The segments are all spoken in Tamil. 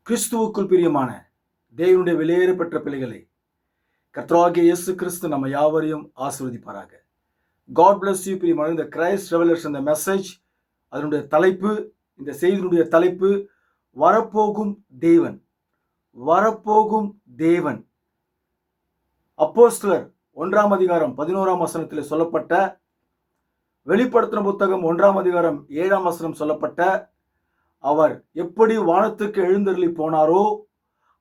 கிறிஸ்துவுக்குள் பிரியமான தேவனுடைய வெளியேறப்பெற்ற பிள்ளைகளை, கர்த்தராகிய இயேசு கிறிஸ்து நம்ம யாவரையும் ஆசீர்வதிப்பாராக. காட் பிளஸ் யூ பிரியமான இந்த கிரைஸ்ட் ரெவலேஷன் இந்த மெசேஜ், அதனுடைய தலைப்பு, இந்த செய்தியினுடைய தலைப்பு வரப்போகும் தேவன். வரப்போகும் தேவன். அப்போஸ்தலர் 1 அதிகாரம் 11 வசனத்தில் சொல்லப்பட்ட, வெளிப்படுத்தின புத்தகம் 1 அதிகாரம் 7 சொல்லப்பட்ட, அவர் எப்படி வானத்துக்கு எழுந்தருளி போனாரோ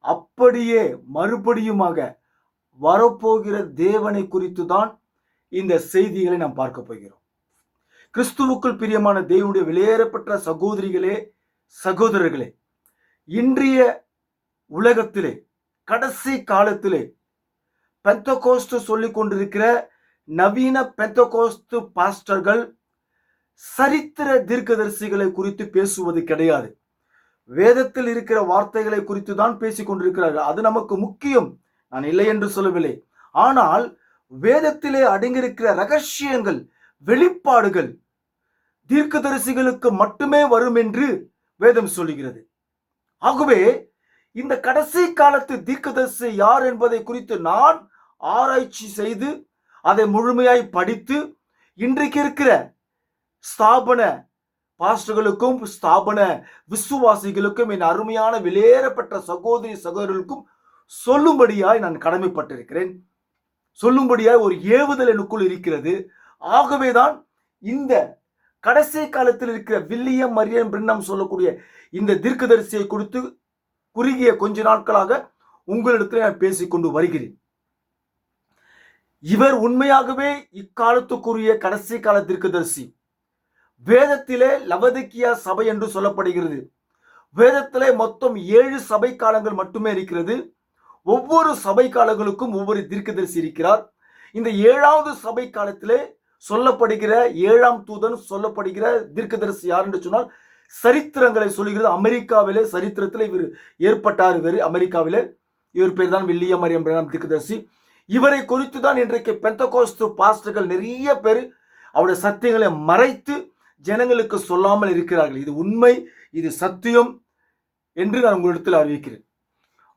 அப்படியே மறுபடியுமாக வரப்போகிற தேவனை குறித்து தான் இந்த செய்திகளை நாம் பார்க்க போகிறோம். கிறிஸ்துவுக்குள் பிரியமான தேவனுடைய வெளியேறப்பட்ட சகோதரிகளே, சகோதரர்களே, இன்றைய உலகத்திலே கடைசி காலத்திலே பெந்தகோஸ்து சொல்லிக் கொண்டிருக்கிற நவீன பெந்தகோஸ்து பாஸ்டர்கள் சரித்திர தீர்க்கதரிசிகளை குறித்து பேசுவது கிடையாது. வேதத்தில் இருக்கிற வார்த்தைகளை குறித்து தான் பேசிக் கொண்டிருக்கிறார்கள். அது நமக்கு முக்கியம், நான் இல்லை என்று சொல்லவில்லை. ஆனால் வேதத்திலே அடங்கியிருக்கிற ரகசியங்கள், வெளிப்பாடுகள் தீர்க்கதரிசிகளுக்கு மட்டுமே வரும் என்று வேதம் சொல்லுகிறது. ஆகவே இந்த கடைசி காலத்து தீர்க்கதரிசி யார் என்பதை குறித்து நான் ஆராய்ச்சி செய்து அதை முழுமையாய் படித்து, இன்றைக்கு இருக்கிற ஸ்தாபன பாஸ்டர்களுக்கும் ஸ்தாபன விசுவாசிகளுக்கும், என் அருமையான வெளியேறப்பட்ட சகோதரி சகோதரர்களுக்கும் சொல்லும்படியாய் நான் கடமைப்பட்டிருக்கிறேன். சொல்லும்படியாய் ஒரு ஏவுதல் எனக்குள் இருக்கிறது. ஆகவேதான் இந்த கடைசி காலத்தில் இருக்கிற வில்லியம் மரியன் பிரின்ஹாம் சொல்லக்கூடிய இந்த தீர்க்கதரிசியை குறித்து குறுகிய கொஞ்ச நாட்களாக உங்களிடத்தில் நான் பேசிக்கொண்டு வருகிறேன். இவர் உண்மையாகவே இக்காலத்துக்குரிய கடைசி கால தீர்க்கதரிசி. வேதத்திலே லவோதிக்கியா சபை என்று சொல்லப்படுகிறது. வேதத்திலே மொத்தம் 7 சபை காலங்கள் மட்டுமே இருக்கிறது. ஒவ்வொரு சபை காலங்களுக்கும் ஒவ்வொரு தீர்க்கதரிசி இருக்கிறார். இந்த 7வது சபை காலத்திலே சொல்லப்படுகிற 7ஆம் தூதன் சொல்லப்படுகிற தீர்க்கதரிசி யார் என்று சொன்னால், சரித்திரங்களை சொல்லுகிறது. அமெரிக்காவிலே சரித்திரத்தில் இவர் ஏற்பட்டார். இவர் அமெரிக்காவிலே, இவர் பேர் தான் வில்லியம் மரியம் பிரின்ஹாம் தீர்க்கதரிசி. இவரை குறித்து தான் இன்றைக்கு பெந்தகோஸ்து பாஸ்டர்கள் நிறைய பேர் அவருடைய சத்தியங்களை மறைத்து ஜனங்களுக்கு சொல்லாமல் இருக்கிறார்கள். இது உண்மை, இது சத்தியம் என்று நான் உங்களிடத்தில் அறிவிக்கிறேன்.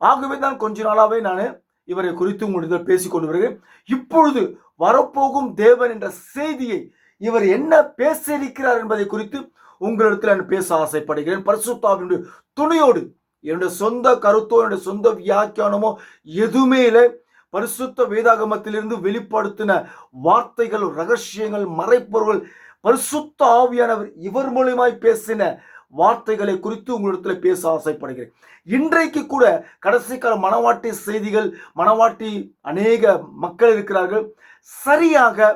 ஆகவே தான் கொஞ்ச நாளாவே நான் இவரை குறித்து உங்களிடத்தில் பேசிக்கொண்டு வருகிறேன். இப்பொழுது வரப்போகும் தேவன் என்ற செய்தியை இவர் என்ன பேச இருக்கிறார் என்பதை குறித்து உங்களிடத்தில் நான் பேச ஆசைப்படுகிறேன். பரிசுத்த ஆவியினுடைய துணையோடு, என்னுடைய சொந்த கருத்தோ என்னுடைய சொந்த வியாக்கியானமோ எதுவுமே இல்லை. பரிசுத்த வேதாகமத்திலிருந்து வெளிப்படுத்தின வார்த்தைகள், ரகசியங்கள், மறைப்பொருள், பரிசுத்த ஆவியானவர் இவர் மூலமாய் பேசின வார்த்தைகளை குறித்து உங்களிடத்தில் பேச ஆசைப்படுகிறேன். இன்றைக்கு கூட கடைசி கால மனவாட்டி செய்திகள், மனவாட்டி அநேக மக்கள் இருக்கிறார்கள், சரியாக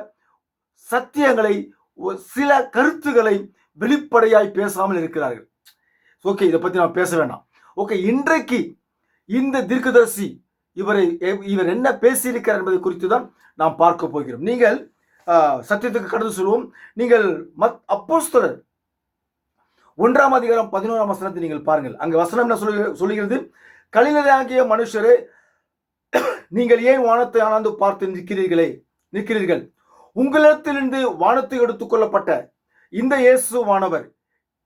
சத்தியங்களை, சில கருத்துக்களை வெளிப்படையாய் பேசாமல் இருக்கிறார்கள். ஓகே, இதை பற்றி நான் பேச வேண்டாம். ஓகே, இன்றைக்கு இந்த தீர்க்கதரிசி இவர் என்ன பேசியிருக்கிறார் என்பதை குறித்து தான் நாம் பார்க்க போகிறோம். நீங்கள் சத்தியத்துக்கு கடந்து சொல்வோம். நீங்கள் அப்போஸ்தலர் 1 அதிகாரம் 11 வசனத்தை நீங்கள் பாருங்கள். அங்க வசனம் என்ன சொல்லுகிறது? கலிலேயராகிய மனுஷரே, நீங்கள் ஏன் வானத்தை ஆனாந்து பார்த்து நிற்கிறீர்கள்? உங்களிடத்திலிருந்து வானத்துக்கு எடுத்துக்கொள்ளப்பட்ட இந்த இயேசுவானவர்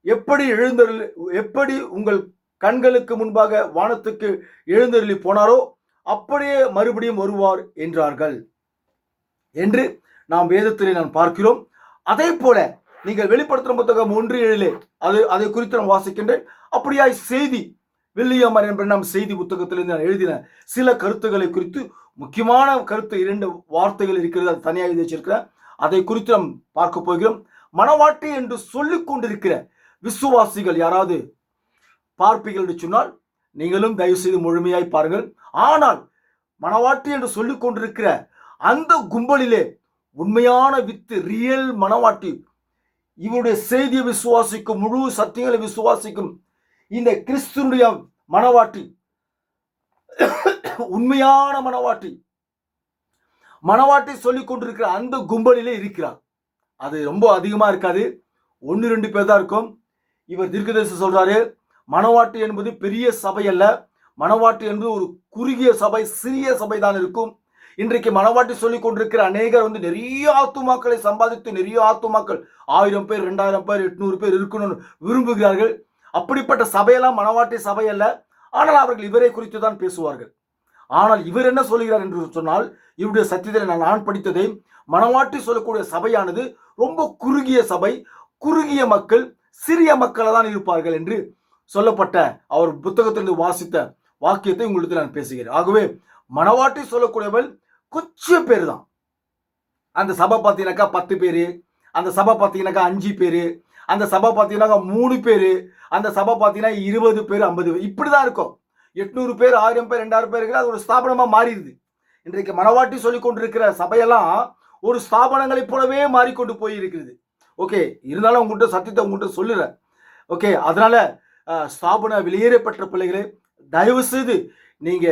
எப்படி உங்கள் கண்களுக்கு முன்பாக வானத்துக்கு எழுந்தருளி போனாரோ அப்படியே மறுபடியும் வருவார் என்றார்கள் என்று நாம் வேதத்திலே நான் பார்க்கிறோம். அதே போல நீங்கள் வெளிப்படுத்தின புத்தகம் 1:7 அதை குறித்து நான் வாசிக்கின்றேன். அப்படியாய் செய்தி, வில்லியம் மரியன் பிரின்ஹாம் செய்தி புத்தகத்திலிருந்து நான் எழுதின சில கருத்துக்களை குறித்து, முக்கியமான கருத்து 2 வார்த்தைகள் இருக்கிறது, அது தனியாக எழுதி வச்சிருக்கிறேன். அதை குறித்து நாம் பார்க்க போகிறோம். மனவாட்டி என்று சொல்லிக் கொண்டிருக்கிற விசுவாசிகள் யாராவது பார்ப்பீர்கள் என்று சொன்னால் நீங்களும் தயவு செய்து முழுமையாய் பாருங்கள். ஆனால் மனவாட்டி என்று சொல்லிக் கொண்டிருக்கிற அந்த கும்பலிலே உண்மையான வித்து, ரியல் மனவாட்டி, இவருடைய செய்தியை விசுவாசிக்கும், முழு சத்தியங்களை விசுவாசிக்கும் இந்த கிறிஸ்துனுடைய மனவாட்டி, உண்மையான மனவாட்டி சொல்லிக் கொண்டிருக்கிற அந்த கும்பலிலே இருக்கிறார். அது ரொம்ப அதிகமா இருக்காது, 1-2 பேர் தான் இருக்கும். இவர் தீர்க்கதரிசி சொல்றாரு, மனவாட்டி என்பது பெரிய சபை அல்ல, மனவாட்டி என்பது ஒரு குறுகிய சபை, சிறிய சபை தான் இருக்கும். இன்றைக்கு மனவாட்டி சொல்லிக் கொண்டிருக்கிற அநேகர் நிறைய ஆத்துமாக்களை சம்பாதித்து, நிறைய ஆத்துமாக்கள் 1000 பேர், 2000 பேர், 800 பேர் இருக்கணும்னு விரும்புகிறார்கள். அப்படிப்பட்ட சபையெல்லாம் மனவாட்டி சபை அல்ல. ஆனால் அவர்கள் இவரை குறித்து தான் பேசுவார்கள். ஆனால் இவர் என்ன சொல்கிறார் என்று சொன்னால், இவருடைய சத்தியத்தில் நான் படித்ததை, மனவாட்டி சொல்லக்கூடிய சபையானது ரொம்ப குறுகிய சபை, குறுகிய மக்கள், சிறிய மக்கள் தான் இருப்பார்கள் என்று சொல்லப்பட்ட அவர் புத்தகத்திலிருந்து வாசித்த வாக்கியத்தை உங்களுக்கு நான் பேசுகிறேன். ஆகவே மனவாட்டி சொல்லக்கூடியவள் கொஞ்சம் பேர் தான். அந்த சபை பார்த்தீங்கன்னாக்கா 10 பேரு, அந்த சபை பார்த்தீங்கன்னாக்கா 5 பேரு, அந்த சபை பார்த்தீங்கன்னாக்கா 3 பேரு, அந்த சபை பார்த்தீங்கன்னா 20 பேர் 50 பேர் இப்படிதான் இருக்கும். 800 பேர் 1000 பேர் 2000 பேருக்கு அது ஒரு ஸ்தாபனமா மாறிடுது. இன்றைக்கு மனவாட்டி சொல்லிக் கொண்டிருக்கிற சபையெல்லாம் ஒரு ஸ்தாபனங்களைப் போலவே மாறிக்கொண்டு போயிருக்கிறது. ஓகே, இருந்தாலும் உங்கள்கிட்ட சத்தியத்தை உங்கள்கிட்ட சொல்லுறேன். ஓகே, அதனால ஸ்தாபன வெளியேறப்பட்ட பிள்ளைகளே, தயவு செய்து நீங்க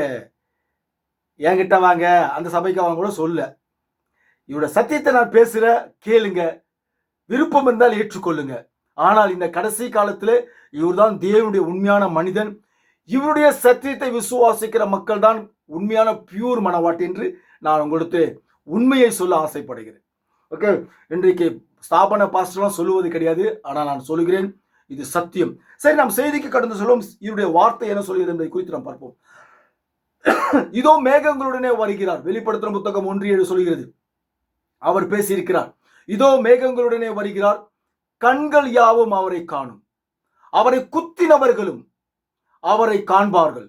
என்கிட்ட வாங்க, அந்த சபைக்கு அவங்க கூட சொல்ல. இவரோட சத்தியத்தை நான் பேசுற, கேளுங்க, விருப்பம் இருந்தால் ஏற்றுக்கொள்ளுங்க. ஆனால் இந்த கடைசி காலத்தில் இவர்தான் தேவனுடைய உண்மையான மனிதன். இவருடைய சத்தியத்தை விசுவாசிக்கிற மக்கள் தான் உண்மையான பியூர் மனவாட்டி என்று நான் உங்களுக்கு உண்மையை சொல்ல ஆசைப்படுகிறேன். ஓகே, இன்றைக்கு ஸ்தாபன பாஸ்டர்லாம் சொல்லுவது கிடையாது, ஆனால் நான் சொல்லுகிறேன், இது சத்தியம். சரி, நாம் செய்திக்கு கடந்து சொல்லுவோம். இவருடைய வார்த்தை என்ன சொல்கிறது என்பதை குறித்து நாம் பார்ப்போம். இதோ மேகங்களுடனே வருகிறார். வெளிப்படுத்தும் புத்தகம் 1:7 சொல்கிறது. அவர் பேசியிருக்கிறார். இதோ மேகங்களுடனே வருகிறார், கண்கள் யாவும் அவரை காணும், அவரை குத்தினவர்களும் அவரை காண்பார்கள்.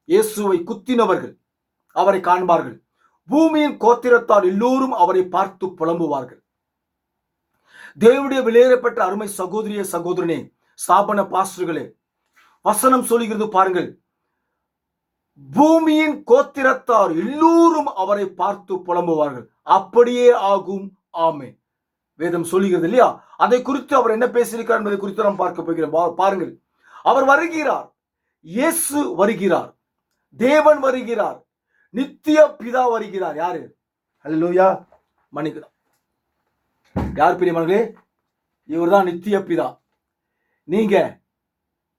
இயேசுவை குத்தினவர்கள் அவரை காண்பார்கள். பூமியின் கோத்திரத்தார் எல்லோரும் அவரை பார்த்து புலம்புவார்கள். தேவனுடைய வெளியேறப்பட்ட அருமை சகோதரிய சகோதரனே, ஸ்தாபன பாஸ்டர்களே, வசனம் சொல்லுகிறது பாருங்கள். பூமியின் கோத்திரத்தார் எல்லோரும் அவரை பார்த்து புலம்புவார்கள். அப்படியே ஆகும். ஆமே, வேதம் சொல்லுகிறது இல்லையா? அதை குறித்து அவர் என்ன பேசியிருக்கார் என்பதை குறித்து நாம் பார்க்க போகிறோம். பாருங்கள், அவர் வருகிறார், இயேசு வருகிறார், தேவன் வருகிறார், நித்திய பிதா வருகிறார். யாரு? அல்லேலூயா, மன்னிக்கணும். யார் பிரியமானவர்களே? இவர்தான் நித்திய பிதா. நீங்க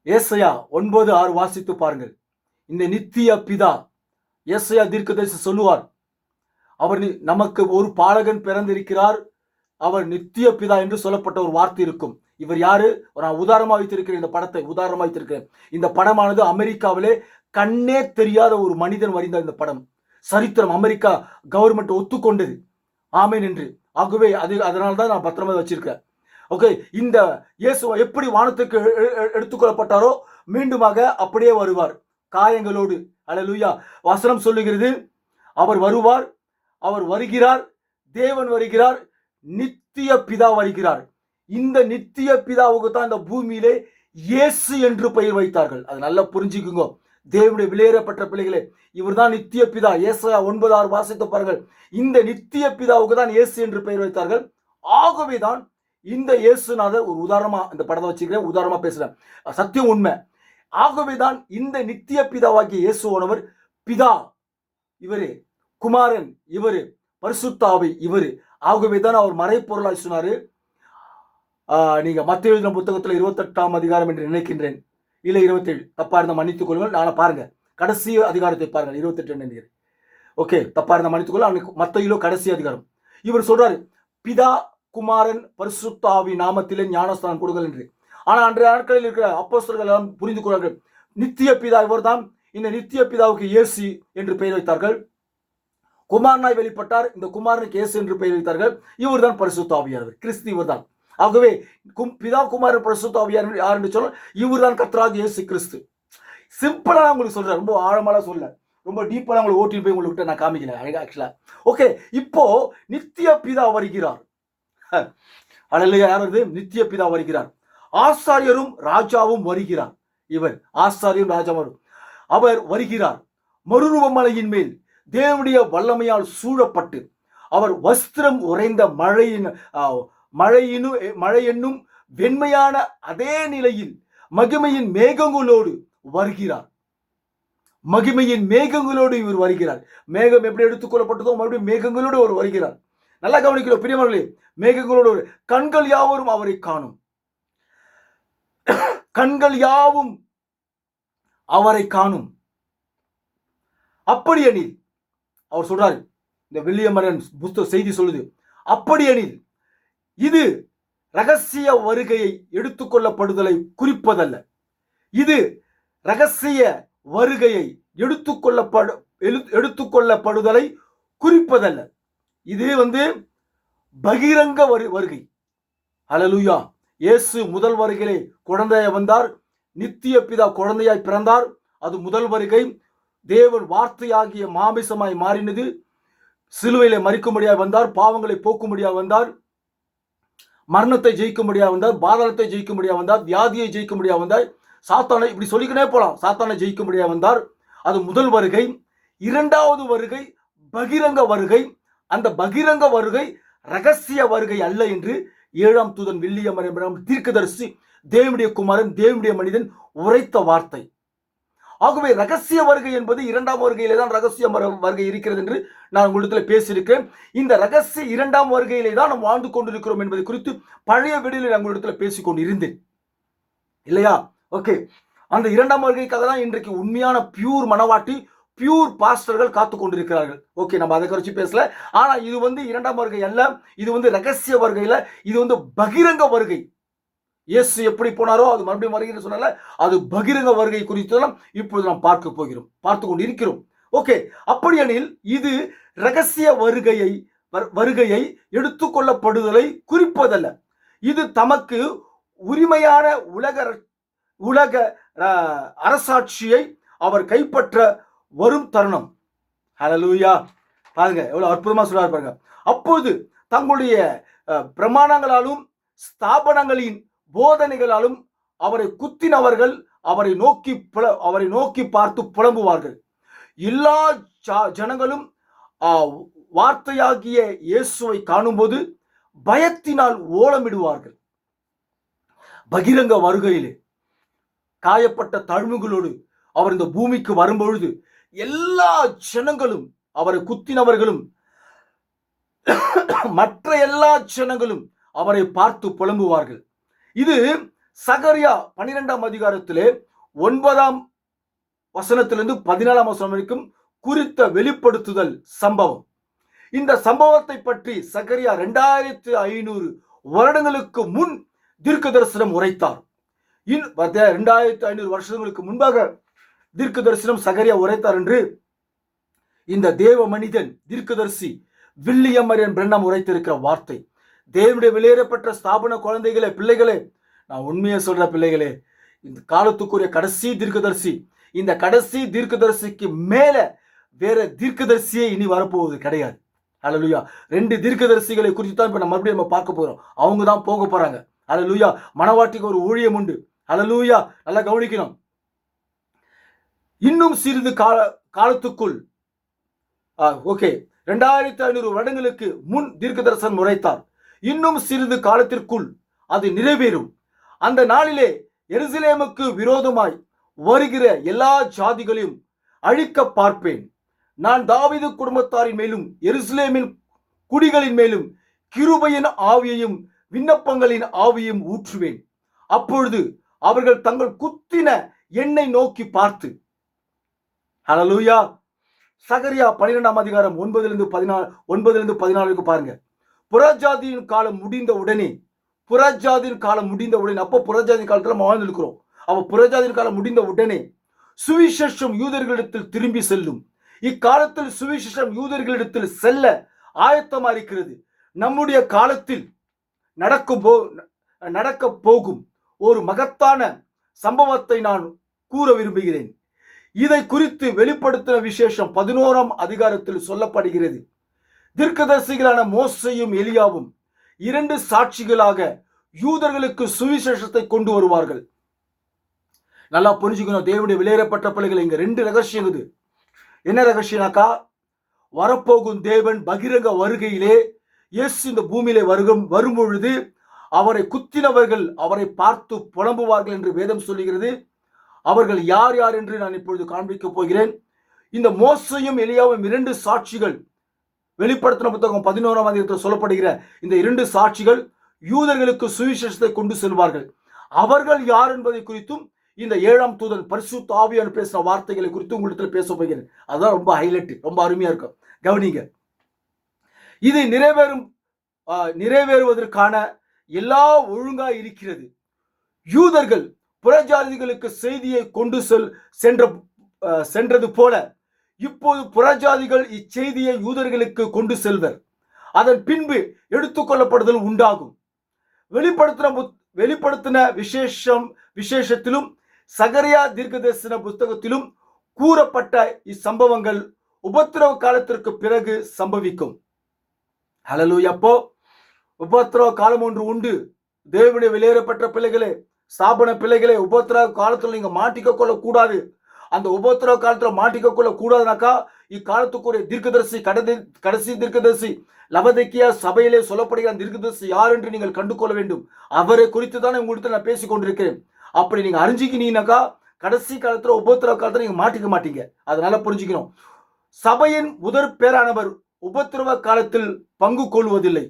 ஏசாயா 9:6 வாசித்து பாருங்கள். இந்த நித்திய பிதா ஏசாயா தீர்க்கதரிசி சொல்லுவார், அவர் நமக்கு ஒரு பாலகன் பிறந்திருக்கிறார், அவர் நித்திய பிதா என்று சொல்லப்பட்ட ஒரு வார்த்தை இருக்கும். இவர் யாரு? நான் உதாரணமா வைத்திருக்கிறேன். இந்த படத்தை உதாரணமா வைத்திருக்கிறேன். இந்த படமானது அமெரிக்காவிலே கண்ணே தெரியாத ஒரு மனிதன் வரைந்த இந்த படம். சரித்திரம், அமெரிக்கா கவர்மெண்ட் ஒத்துக்கொண்டது. ஆமேன் என்று. ஆகவே அதனால்தான் நான் பத்திரமா வச்சிருக்கேன். ஓகே, இந்த இயேசு எப்படி வானத்துக்கு எடுத்துக்கொள்ளப்பட்டாரோ மீண்டுமாக அப்படியே வருவார், காயங்களோடு. அல்லேலூயா. வசனம் சொல்லுகிறது, அவர் வருவார், அவர் வருகிறார், தேவன் வருகிறார், நித்திய பிதா வருகிறார். இந்த நித்திய பிதாவுக்கு தான் இந்த பூமியிலே இயேசு என்று பெயர் வைத்தார்கள். அது நல்லா புரிஞ்சுக்குங்க தேவனுடைய வெளியேறப்பட்ட பிள்ளைகளே. இவர் தான் நித்திய பிதா. ஏசாயா 9:6 வாசித்து பாருங்கள். இந்த நித்திய பிதாவுக்கு தான் இயேசு என்று பெயர் வைத்தார்கள். ஆகவே தான் இந்த இயேசுநாதர், ஒரு உதாரணமா இந்த படத்தை வச்சுக்கிறேன், உதாரணமா பேசுறேன், சத்தியம் உண்மை. ஆகவே தான் இந்த நித்திய பிதாவாகிய இயேசுவானவர் பிதா இவரு, குமாரன் இவரு, பரிசுத்த ஆவி இவரு. ஆகவே தான் அவர் மறைப்பொருளாய் சொன்னாரு. நீங்க மத்தேயு எழுதின புத்தகத்துல 28ஆம் அதிகாரம் என்று நினைக்கின்றேன், இல்லை 27, தப்பா இருந்த மன்னித்துக் கொள்ளுங்கள். நான் பாருங்க, கடைசி அதிகாரத்தை பாருங்கள், 28 நினைக்கிறேன். ஓகே, தப்பா இருந்த மன்னித்துக் கொள்ள. மத்தேயுல கடைசி அதிகாரம் இவர் சொல்றாரு, பிதா குமாரன் பரிசுத்த ஆவி நாமத்திலே ஞானஸ்தானம் கொடுங்கள் என்று. ஆனா அன்றைய நாட்களில் இருக்கிற அப்போஸ்தலர்கள் எல்லாம் புரிந்து கொள்வார்கள், நித்திய பிதா இவர் தான். இந்த நித்திய பிதாவுக்கு இயேசு என்று பெயர் வைத்தார்கள். குமாரனாய் வெளிப்பட்டார், இந்த குமாரனுக்கு இயேசு என்று பெயர் வைத்தார்கள். இவர் தான் பரிசுத்த ஆவியானவர், கிறிஸ்து இவர் தான். ஆகவே பிதா குமாரன் பரிசுத்த ஆவியானவர் யார் என்று சொல்ல, இவர் தான் கர்த்தராகிய இயேசு கிறிஸ்து. சிம்பிளா நான் உங்களுக்கு சொல்றேன், ரொம்ப ஆழமால சொல்ல, ரொம்ப டீப்பா உங்களுக்கு ஓட்டி போய் உங்களுக்கு நான் காமிக்கல ஆக்சுவலா. ஓகே, இப்போ நித்திய பிதா வருகிறார். அல்லேலூயா. யார் வருது? நித்திய பிதா வருகிறார். ஆசாரியரும் ராஜாவும் வருகிறார். இவர் ஆசாரியரும் ராஜாவும் அவர் வருகிறார். மறுரூபமலையின் மேல் தேவனுடைய வல்லமையால் சூழப்பட்டு அவர் வஸ்திரம் உறைந்த மழை என்னும் வெண்மையான அதே நிலையில் மகிமையின் மேகங்களோடு வருகிறார். மகிமையின் மேகங்களோடு இவர் வருகிறார். மேகம் எப்படி எடுத்துக்கொள்ளப்பட்டதோ மறுபடியும் மேகங்களோடு அவர் வருகிறார். நல்லா கவனிக்கிறோம் பிரியமானவர்களே. மேகங்களோடு கண்கள் யாவரும் அவரை காணும், கண்கள் யாவும் அவரை காணும். அப்படி எனில் அவர் சொல்றாரு, இந்த வில்லியமரன் புத்தக செய்தி சொல்லுது, அப்படி எனில் இது ரகசிய வருகையை எடுத்துக்கொள்ளப்படுதலை குறிப்பதல்ல, இது ரகசிய வருகையை எடுத்துக்கொள்ளப்படுதலை குறிப்பதல்ல. இது பகிரங்க வருகை. ஹல்லேலூயா. இயேசு முதல் வருகையிலே குழந்தையாய் வந்தார். நித்திய பிதா குழந்தையாய் பிறந்தார். அது முதல் வருகை. தேவன் வார்த்தையாகிய மாமிசமாய் மாறினது. சிலுவையிலே மரிக்கும்படியாய் வந்தார். பாவங்களை போக்கும்படியாய் வந்தார். மரணத்தை ஜெயிக்கும்படியாய் வந்தார். பாதாளத்தை ஜெயிக்கும்படியாய் வந்தார். வியாதியை ஜெயிக்கும்படியாய் வந்தார். சாத்தானை இப்படி சொல்லிக்கினே போலாம். சாத்தானை ஜெயிக்கும்படியாய் வந்தார். அது முதல் வருகை. இரண்டாவது வருகை பகிரங்க வருகை. அந்த பகிரங்க வருகை ரகசிய வருகை அல்ல என்று 7ஆம் தூதன் வில்லியம் என்பவர் தீர்க்கதரிசி, தேவனுடைய குமாரன், தேவனுடைய மனிதன் உரைத்த வார்த்தை. ஆகவே ரகசிய வருகை என்பது இரண்டாம் வருகையிலே தான் ரகசிய வருகை இருக்கிறது என்று நான் உங்களிடத்தில் பேசியிருக்கிறேன். இந்த ரகசிய இரண்டாம் வருகையிலே தான் நாம் வாழ்ந்து கொண்டிருக்கிறோம் என்பதை குறித்து பழைய வீடியோவில் நான் உங்களிடத்தில் பேசிக்கொண்டு இருந்தேன் இல்லையா? ஓகே, அந்த இரண்டாம் வருகைக்காக தான் இன்றைக்கு உண்மையான பியூர் மனவாட்டி, பியூர் பாஸ்டர்கள் காத்து கொண்டிருக்கிறார்கள். ஓகே, நம்ம அதை குறித்து பேசல. ஆனா இது இரண்டாம் வருகை அல்ல. இது ரகசிய வருகையில, இது பகிரங்க வருகை. இயேசு எப்படி போனாரோ அது மறுபடியும் வருகை சொன்னால, அது பகிரங்க வருகை குறித்து இப்பொழுது நாம் பார்த்து கொண்டு இருக்கிறோம். ஓகே, அப்படியெனில் இது ரகசிய வருகையை எடுத்துக்கொள்ளப்படுதலை குறிப்பதல்ல. இது தமக்கு உரிமையான உலக அரசாட்சியை அவர் கைப்பற்ற வரும் தருணம். ஹல்லேலூயா. பாருங்க எவ்வளவு அற்புதமா சொல்றாரு பாருங்க. அப்போது தங்களுடைய பிரமாணங்களாலும் ஸ்தாபனங்களின் போதனைகளாலும் அவரை குத்தினவர்கள் அவரை நோக்கி பார்த்து புலம்புவார்கள். எல்லா ஜனங்களும் வார்த்தையாகிய இயேசுவை காணும்போது பயத்தினால் ஓலமிடுவார்கள். பகிரங்க வருகையிலே காயப்பட்ட தழும்புகளோடு அவர் இந்த பூமிக்கு வரும்பொழுது எல்லா ஜனங்களும், அவரை குத்தினவர்களும் மற்ற எல்லா ஜனங்களும் அவரை பார்த்து புலம்புவார்கள். இது சகரியா 12ஆம் அதிகாரத்திலே 9ஆம் வசனத்திலிருந்து 14ஆம் வசனம் வரைக்கும் குறித்த வெளிப்படுத்துதல் சம்பவம். இந்த சம்பவத்தை பற்றி சகரியா 2500 வருடங்களுக்கு முன் தீர்க்க தரிசனம் உரைத்தார். 2500 வருஷங்களுக்கு முன்பாக தீர்க்க தரிசனம் சகரியா உரைத்தார் என்று இந்த தேவ மனிதன் தீர்க்கதரிசி வில்லியம் பிரென்னம் உரைத்திருக்கிற வார்த்தை. தேவனுடைய வெளியேறப்பட்ட ஸ்தாபன குழந்தைகளே, பிள்ளைகளே, நான் உண்மையை சொல்ற பிள்ளைகளே, இந்த காலத்துக்குரிய கடைசி தீர்க்கதரிசி, இந்த கடைசி தீர்க்கதரிசிக்கு மேல வேற தீர்க்கதரிசியே இனி வரப்போவது கிடையாது. ஹல்லேலூயா. 2 தீர்க்கதரிசிகளை குறித்து தான் இப்ப நம்ம மறுபடியும் பார்க்க போறோம். அவங்க தான் போக போறாங்க. ஹல்லேலூயா. மனவாட்டிக்கு ஒரு ஊழியம் உண்டு. ஹல்லேலூயா. நல்லா கவனிக்கணும். இன்னும் சிறிது காலத்துக்குள், ஓகே, 2500 வருடங்களுக்கு முன் தீர்க்க தரிசனம் உரைத்தார். இன்னும் சிறிது காலத்திற்குள் அது நிறைவேறும். அந்த நாளிலே எருசலேமுக்கு விரோதமாய் வருகிற எல்லா ஜாதிகளையும் அழிக்க பார்ப்பேன். நான் தாவீது குடும்பத்தாரின் மேலும் எருசலேமின் குடிகளின் மேலும் கிருபையின் ஆவியையும் விண்ணப்பங்களின் ஆவியையும் ஊற்றுவேன். அப்பொழுது அவர்கள் தங்கள் குத்தின என்னை நோக்கி பார்த்து, ஹல்லேலூயா. சகரியா 12ஆம் அதிகாரம் 9-14 பாருங்க. புறஜாதியின் காலம் முடிந்த உடனே, அப்போ புறஜாதியின் காலத்துல வாழ்ந்து இருக்கிறோம். அப்ப புறஜாதியின் காலம் முடிந்த உடனே சுவிசேஷம் யூதர்களிடத்தில் திரும்பி செல்லும். இக்காலத்தில் சுவிசேஷம் யூதர்களிடத்தில் செல்ல ஆயத்தமா இருக்கிறது. நம்முடைய காலத்தில் நடக்க போகும் ஒரு மகத்தான சம்பவத்தை நான் கூற விரும்புகிறேன். இதை குறித்து வெளிப்படுத்தின விசேஷம் 11ஆம் அதிகாரத்தில் சொல்லப்படுகிறது. தீர்க்கதரிசிகளான மோசேயும் எலியாவும் 2 சாட்சிகளாக யூதர்களுக்கு சுவிசேஷத்தை கொண்டு வருவார்கள். நல்லா புரிஞ்சுக்கணும் தேவனுடைய வெளியேறப்பட்ட பிள்ளைகள். இங்க 2 ரகசியம் இருக்குது. என்ன ரகசியம்னாக்கா, வரப்போகும் தேவன் பகிரங்க வருகையிலே இயேசு இந்த பூமியிலே வரும் பொழுது அவரை குத்தினவர்கள் அவரை பார்த்து புலம்புவார்கள் என்று வேதம் சொல்லுகிறது. அவர்கள் யார் யார் என்று நான் இப்பொழுது காண்பிக்க போகிறேன். இந்த மோசேயும் எலியாவும் 2 சாட்சிகள், வெளிப்படுத்தின புத்தகம் 11ஆம் அதிகாரத்தில் சொல்லப்படுகிற இந்த 2 சாட்சிகள் யூதர்களுக்கு சுவிசேஷத்தை கொண்டு செல்வார்கள். அவர்கள் யார் என்பதை குறித்தும் இந்த 7ஆம் தூதன் பரிசுத்த ஆவியானவர் பேசின வார்த்தைகளை குறித்து உங்களிடத்தில் பேச போகிறேன். அதுதான் ரொம்ப ஹைலைட், ரொம்ப அருமையா இருக்கும். கவனிங்க. இது நிறைவேறுவதற்கான எல்லா ஒழுங்கா இருக்கிறது. யூதர்கள் புறஜாதிகளுக்கு செய்தியை கொண்டு சென்றது போல இப்போது புறஜாதிகள் இச்செய்தியை யூதர்களுக்கு கொண்டு செல்வர். அதன் பின்பு எடுத்துக்கொள்ளப்படுதல் உண்டாகும். வெளிப்படுத்தின விசேஷத்திலும் சகரியா தீர்க்கதரிசன புத்தகத்திலும் கூறப்பட்ட இச்சம்பவங்கள் உபத்திரவ காலத்திற்கு பிறகு சம்பவிக்கும். ஹல்லேலூயா. அப்போ உபத்திரவ காலம் ஒன்று உண்டு. தேவனுடைய வெளியேறப்பட்ட பிள்ளைகளே, ஸ்தாபன பிள்ளைகளே, உபத்திரவ காலத்தில் நீங்க மாட்டிக்க கொள்ள கூடாது. அந்த உபத்திரவ காலத்துல மாட்டிக்க கொள்ள கூடாதுனாக்கா இக்காலத்துக்குரிய தீர்க்கதரிசி, கடைசி தீர்க்கதரிசி, லவதிக்கியா சபையிலே சொல்லப்படுகிற தீர்க்கதரிசி யார் என்று நீங்கள் கண்டு கொள்ள வேண்டும். அவரை குறித்து தான் உங்கள்கிட்ட நான் பேசிக் கொண்டிருக்கிறேன். அப்படி நீங்க அறிஞ்சிக்கினீங்கன்னாக்கா கடைசி காலத்துல உபத்திரவ காலத்துல நீங்க மாட்டிக்க மாட்டீங்க. அதனால புரிஞ்சுக்கணும். சபையின் முதற் பேரானவர் உபத்திரவ காலத்தில் பங்கு கொள்வதில்லை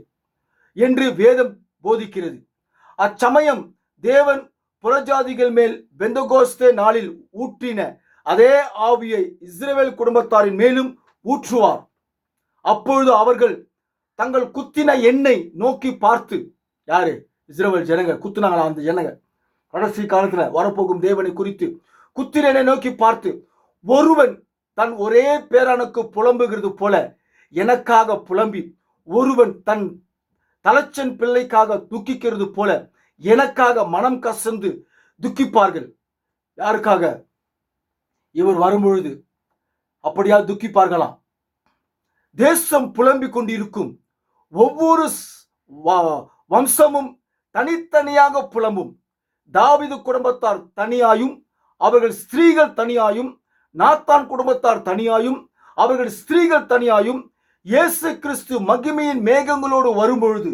என்று வேதம் போதிக்கிறது. அச்சமயம் தேவன் புறஜாதிகள் மேல் பெந்தகோஸ்தே நாளில் ஊற்றின அதே ஆவியை இஸ்ரவேல் குடும்பத்தாரின் மேலும் ஊற்றுவார். அப்பொழுது அவர்கள் தங்கள் குத்தின எண்ணெய் நோக்கி பார்த்து, யாரு? இஸ்ரவேல் ஜனங்க குத்துனாங்களா? அந்த ஜனங்க கடைசி காலத்துல வரப்போகும் தேவனை குறித்து குத்தின எண்ணெய் நோக்கி பார்த்து, ஒருவன் தன் ஒரே பேரானுக்கு புலம்புகிறது போல எனக்காக புலம்பி, ஒருவன் தன் தலைச்சன் பிள்ளைக்காக துக்கிக்கிறது போல எனக்காக மனம் கசந்து துக்கிப்பார்கள். யாருக்காக? இவர் வரும்பொழுது அப்படியா துக்கிப்பார்களாம். தேசம் புலம்பிக் கொண்டிருக்கும். ஒவ்வொரு வம்சமும் தனித்தனியாக புலம்பும். தாவீது குடும்பத்தார் தனியாயும் அவர்கள் ஸ்திரீகள் தனியாயும், நாத்தான் குடும்பத்தார் தனியாயும் அவர்கள் ஸ்திரீகள் தனியாயும், இயேசு கிறிஸ்து மகிமையின் மேகங்களோடு வரும்பொழுது,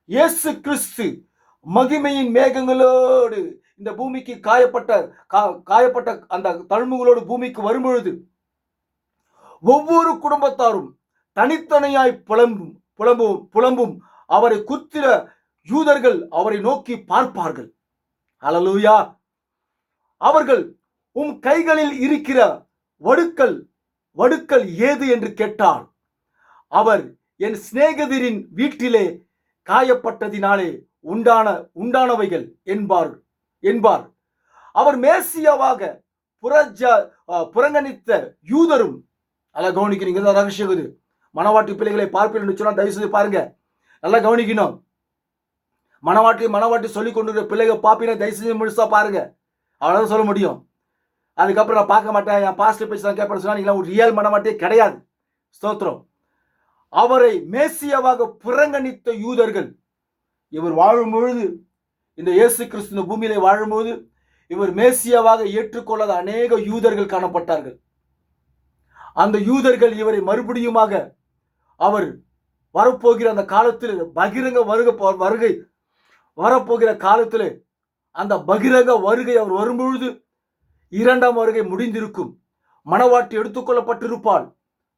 இயேசு கிறிஸ்து மகிமையின் மேகங்களோடு இந்த பூமிக்கு காயப்பட்ட அந்த தழும்புகளோடு பூமிக்கு வரும்பொழுது ஒவ்வொரு குடும்பத்தாரும் தனித்தனியாய் புலம்பும். அவரை குத்திர யூதர்கள் அவரை நோக்கி பார்ப்பார்கள். ஹல்லேலூயா. அவர்கள் உம் கைகளில் இருக்கிற வடுக்கள் ஏது என்று கேட்டார். அவர் என் சிநேகிதரின் வீட்டிலே காயப்பட்டதினாலே உண்டானவைகள் என்பார். அவர் மேசியாவாக புறங்கணித்த யூதரும், நல்லா கவனிக்கிறீங்க, ரகசியம் இது. மனவாட்டி பிள்ளைகளை பார்ப்பீர்கள் சொன்னா தயவு செய்து பாருங்க, நல்லா கவனிக்கணும். மனவாட்டி சொல்லிக் கொண்டு பிள்ளைகள் பார்ப்பீங்கன்னா தயவு செஞ்சு முழுசா பாருங்க. அவ்வளவுதான் சொல்ல முடியும். அதுக்கப்புறம் நான் பார்க்க மாட்டேன், என் பாஸ்டர் பேசி தான் கேட்பேன் சொன்னா நீங்க ஒரு ரியல் மனவாட்டியே கிடையாது. ஸ்தோத்திரம். அவரை மேசியாவாக புறங்கணித்த யூதர்கள், இவர் வாழும்பொழுது, இந்த இயேசு கிறிஸ்து பூமியிலே வாழும்போது இவர் மேசியாவாக ஏற்றுக்கொள்ளாத அநேக யூதர்கள் காணப்பட்டார்கள். அந்த யூதர்கள் இவரை மறுபடியுமாக அவர் வரப்போகிற அந்த காலத்தில் பகிரங்க வருகை வரப்போகிற காலத்தில் அந்த பகிரங்க வருகை அவர் வரும்பொழுது இரண்டாம் வருகை முடிந்திருக்கும். மணவாட்டி எடுத்துக்கொள்ளப்பட்டிருப்பாள்.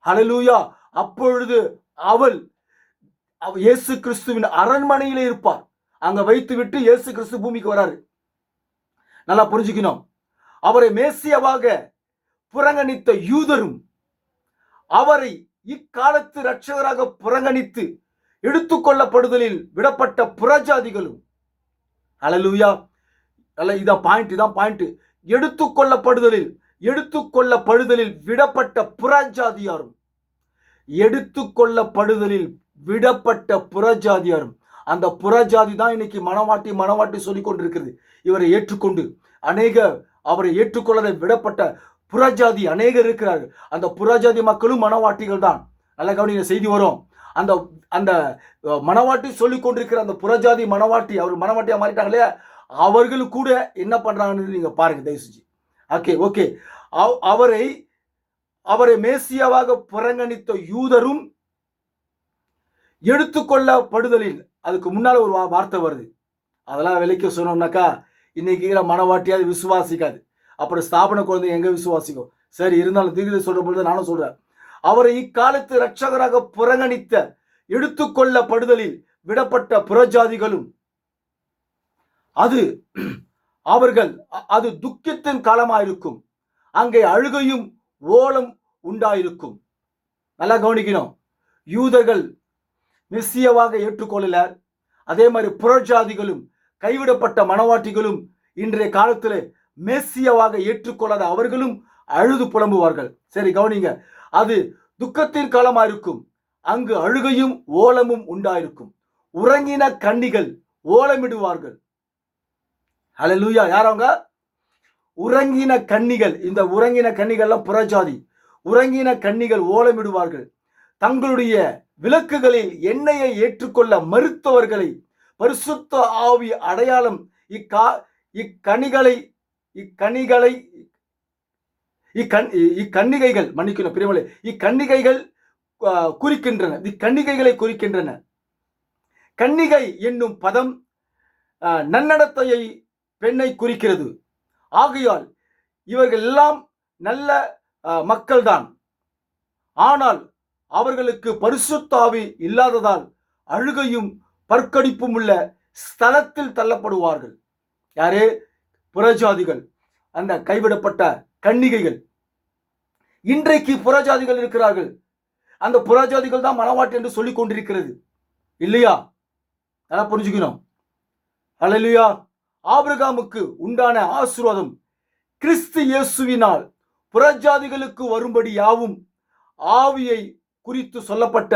ஹல்லேலூயா. அப்பொழுது அவள் இயேசு கிறிஸ்துவின் அரண்மனையிலே இருப்பார். அங்க வைத்து விட்டு இயேசு கிறிஸ்து பூமிக்கு வராரு. நல்லா புரிஞ்சுக்கணும். அவரை மேசியாவாக புறங்கணித்த யூதரும் அவரை இக்காலத்து இரட்சகராக புறங்கணித்து எடுத்துக்கொள்ளப்படுதலில் விடப்பட்ட புறஜாதிகளும். ஹல்லேலூயா. இதான் பாயிண்ட். எடுத்துக்கொள்ளப்படுதலில் விடப்பட்ட புறஜாதியாரும், எடுத்துக்கொள்ளப்படுதலில் விடப்பட்ட புறஜாதியாரும். அந்த புறஜாதி தான் இன்னைக்கு மனவாட்டி சொல்லிக் கொண்டிருக்கிறது. இவரை ஏற்றுக்கொண்டு அவரை ஏற்றுக்கொள்ளதை விடப்பட்ட புறஜாதி அநேகர் இருக்கிறார்கள். அந்த புறஜாதி மக்களும் மனவாட்டிகள் தான். நல்ல கவனிங்க, செய்தி வரும். அந்த மனவாட்டி சொல்லிக் கொண்டிருக்கிற அந்த புறஜாதி மனவாட்டி, அவர் மனவாட்டியா மாறிட்டாங்களே, அவர்கள் கூட என்ன பண்றாங்கன்னு நீங்க பாருங்க தயவு செஞ்சு. ஓகே. அவரை மேசியாவாக புறங்கணித்த யூதரும் எடுத்துக்கொள்ளப்படுதலில், அதுக்கு முன்னால ஒரு வார்த்தை வருது. அதெல்லாம் விலைக்கு சொன்னோம்னாக்கா இன்னைக்கு மனவாட்டியாவது விசுவாசிக்காது. அப்புறம் ஸ்தாபன குழந்தை எங்க விசுவாசிக்கும்? சரி, இருந்தாலும் தீர்க்கதரிசி சொல்ற பொழுது நானும் சொல்றேன். அவரை இக்காலத்து இரட்சகராக புறங்கணித்த எடுத்துக்கொள்ளப்படுதலில் விடப்பட்ட புறஜாதிகளும், அது துக்கத்தின் காலமாயிருக்கும். அங்கே அழுகையும் ஓலம் உண்டாயிருக்கும். நல்லா கவனிக்கணும். யூதர்கள் மெசியாவாக ஏற்றுக்கொள்ளல. அதே மாதிரி புறஜாதிகளும் கைவிடப்பட்ட மனவாட்டிகளும் இன்றைய காலத்தில் மேசியாவாக ஏற்றுக்கொள்ளாத அவர்களும் அழுது புலம்புவார்கள். சரி, கவனிங்க. அது துக்கத்தின் காலமா இருக்கும். அங்கு அழுகையும் ஓலமும் உண்டாயிருக்கும். உறங்கின கன்னிகள் ஓலமிடுவார்கள். ஹல்லேலூயா. யாரவங்க? உறங்கின கன்னிகள். இந்த உறங்கின கன்னிகள்லாம் புறஜாதி. உறங்கின கன்னிகள் ஓலமிடுவார்கள். தங்களுடைய விளக்குகளில் எண்ணெயை ஏற்றுக்கொள்ள மறுத்தவர்களை பரிசுத்த ஆவி அடையாளம் இக்கன்னிகைகள் மன்னிக்கணும் பிரியமலே, இக்கன்னிகைகள் குறிக்கின்றன. இக்கன்னிகைகளை குறிக்கின்றன. கன்னிகை என்னும் பதம் நன்னடத்தையை பெண்ணை குறிக்கிறது. ஆகையால் இவர்கள் எல்லாம் நல்ல மக்கள்தான். ஆனால் அவர்களுக்கு பரிசுத்த ஆவி இல்லாததால் அழுகையும் பற்கடிப்பும் உள்ள ஸ்தலத்தில் தள்ளப்படுவார்கள். யாரே? புறஜாதிகள், அந்த கைவிடப்பட்ட கன்னிகைகள். இன்றைக்கு புறஜாதிகள் இருக்கிறார்கள். அந்த புறஜாதிகள் தான் மனவாட்டி என்று சொல்லிக் கொண்டிருக்கிறது இல்லையா? நல்லா புரிஞ்சுக்கணும். ஹல்லேலூயா. ஆபிரகாமுக்கு உண்டான ஆசீர்வாதம் கிறிஸ்து இயேசுவினால் புறஜாதிகளுக்கு வரும்படி யாவும் ஆவியை குறித்து சொல்லப்பட்ட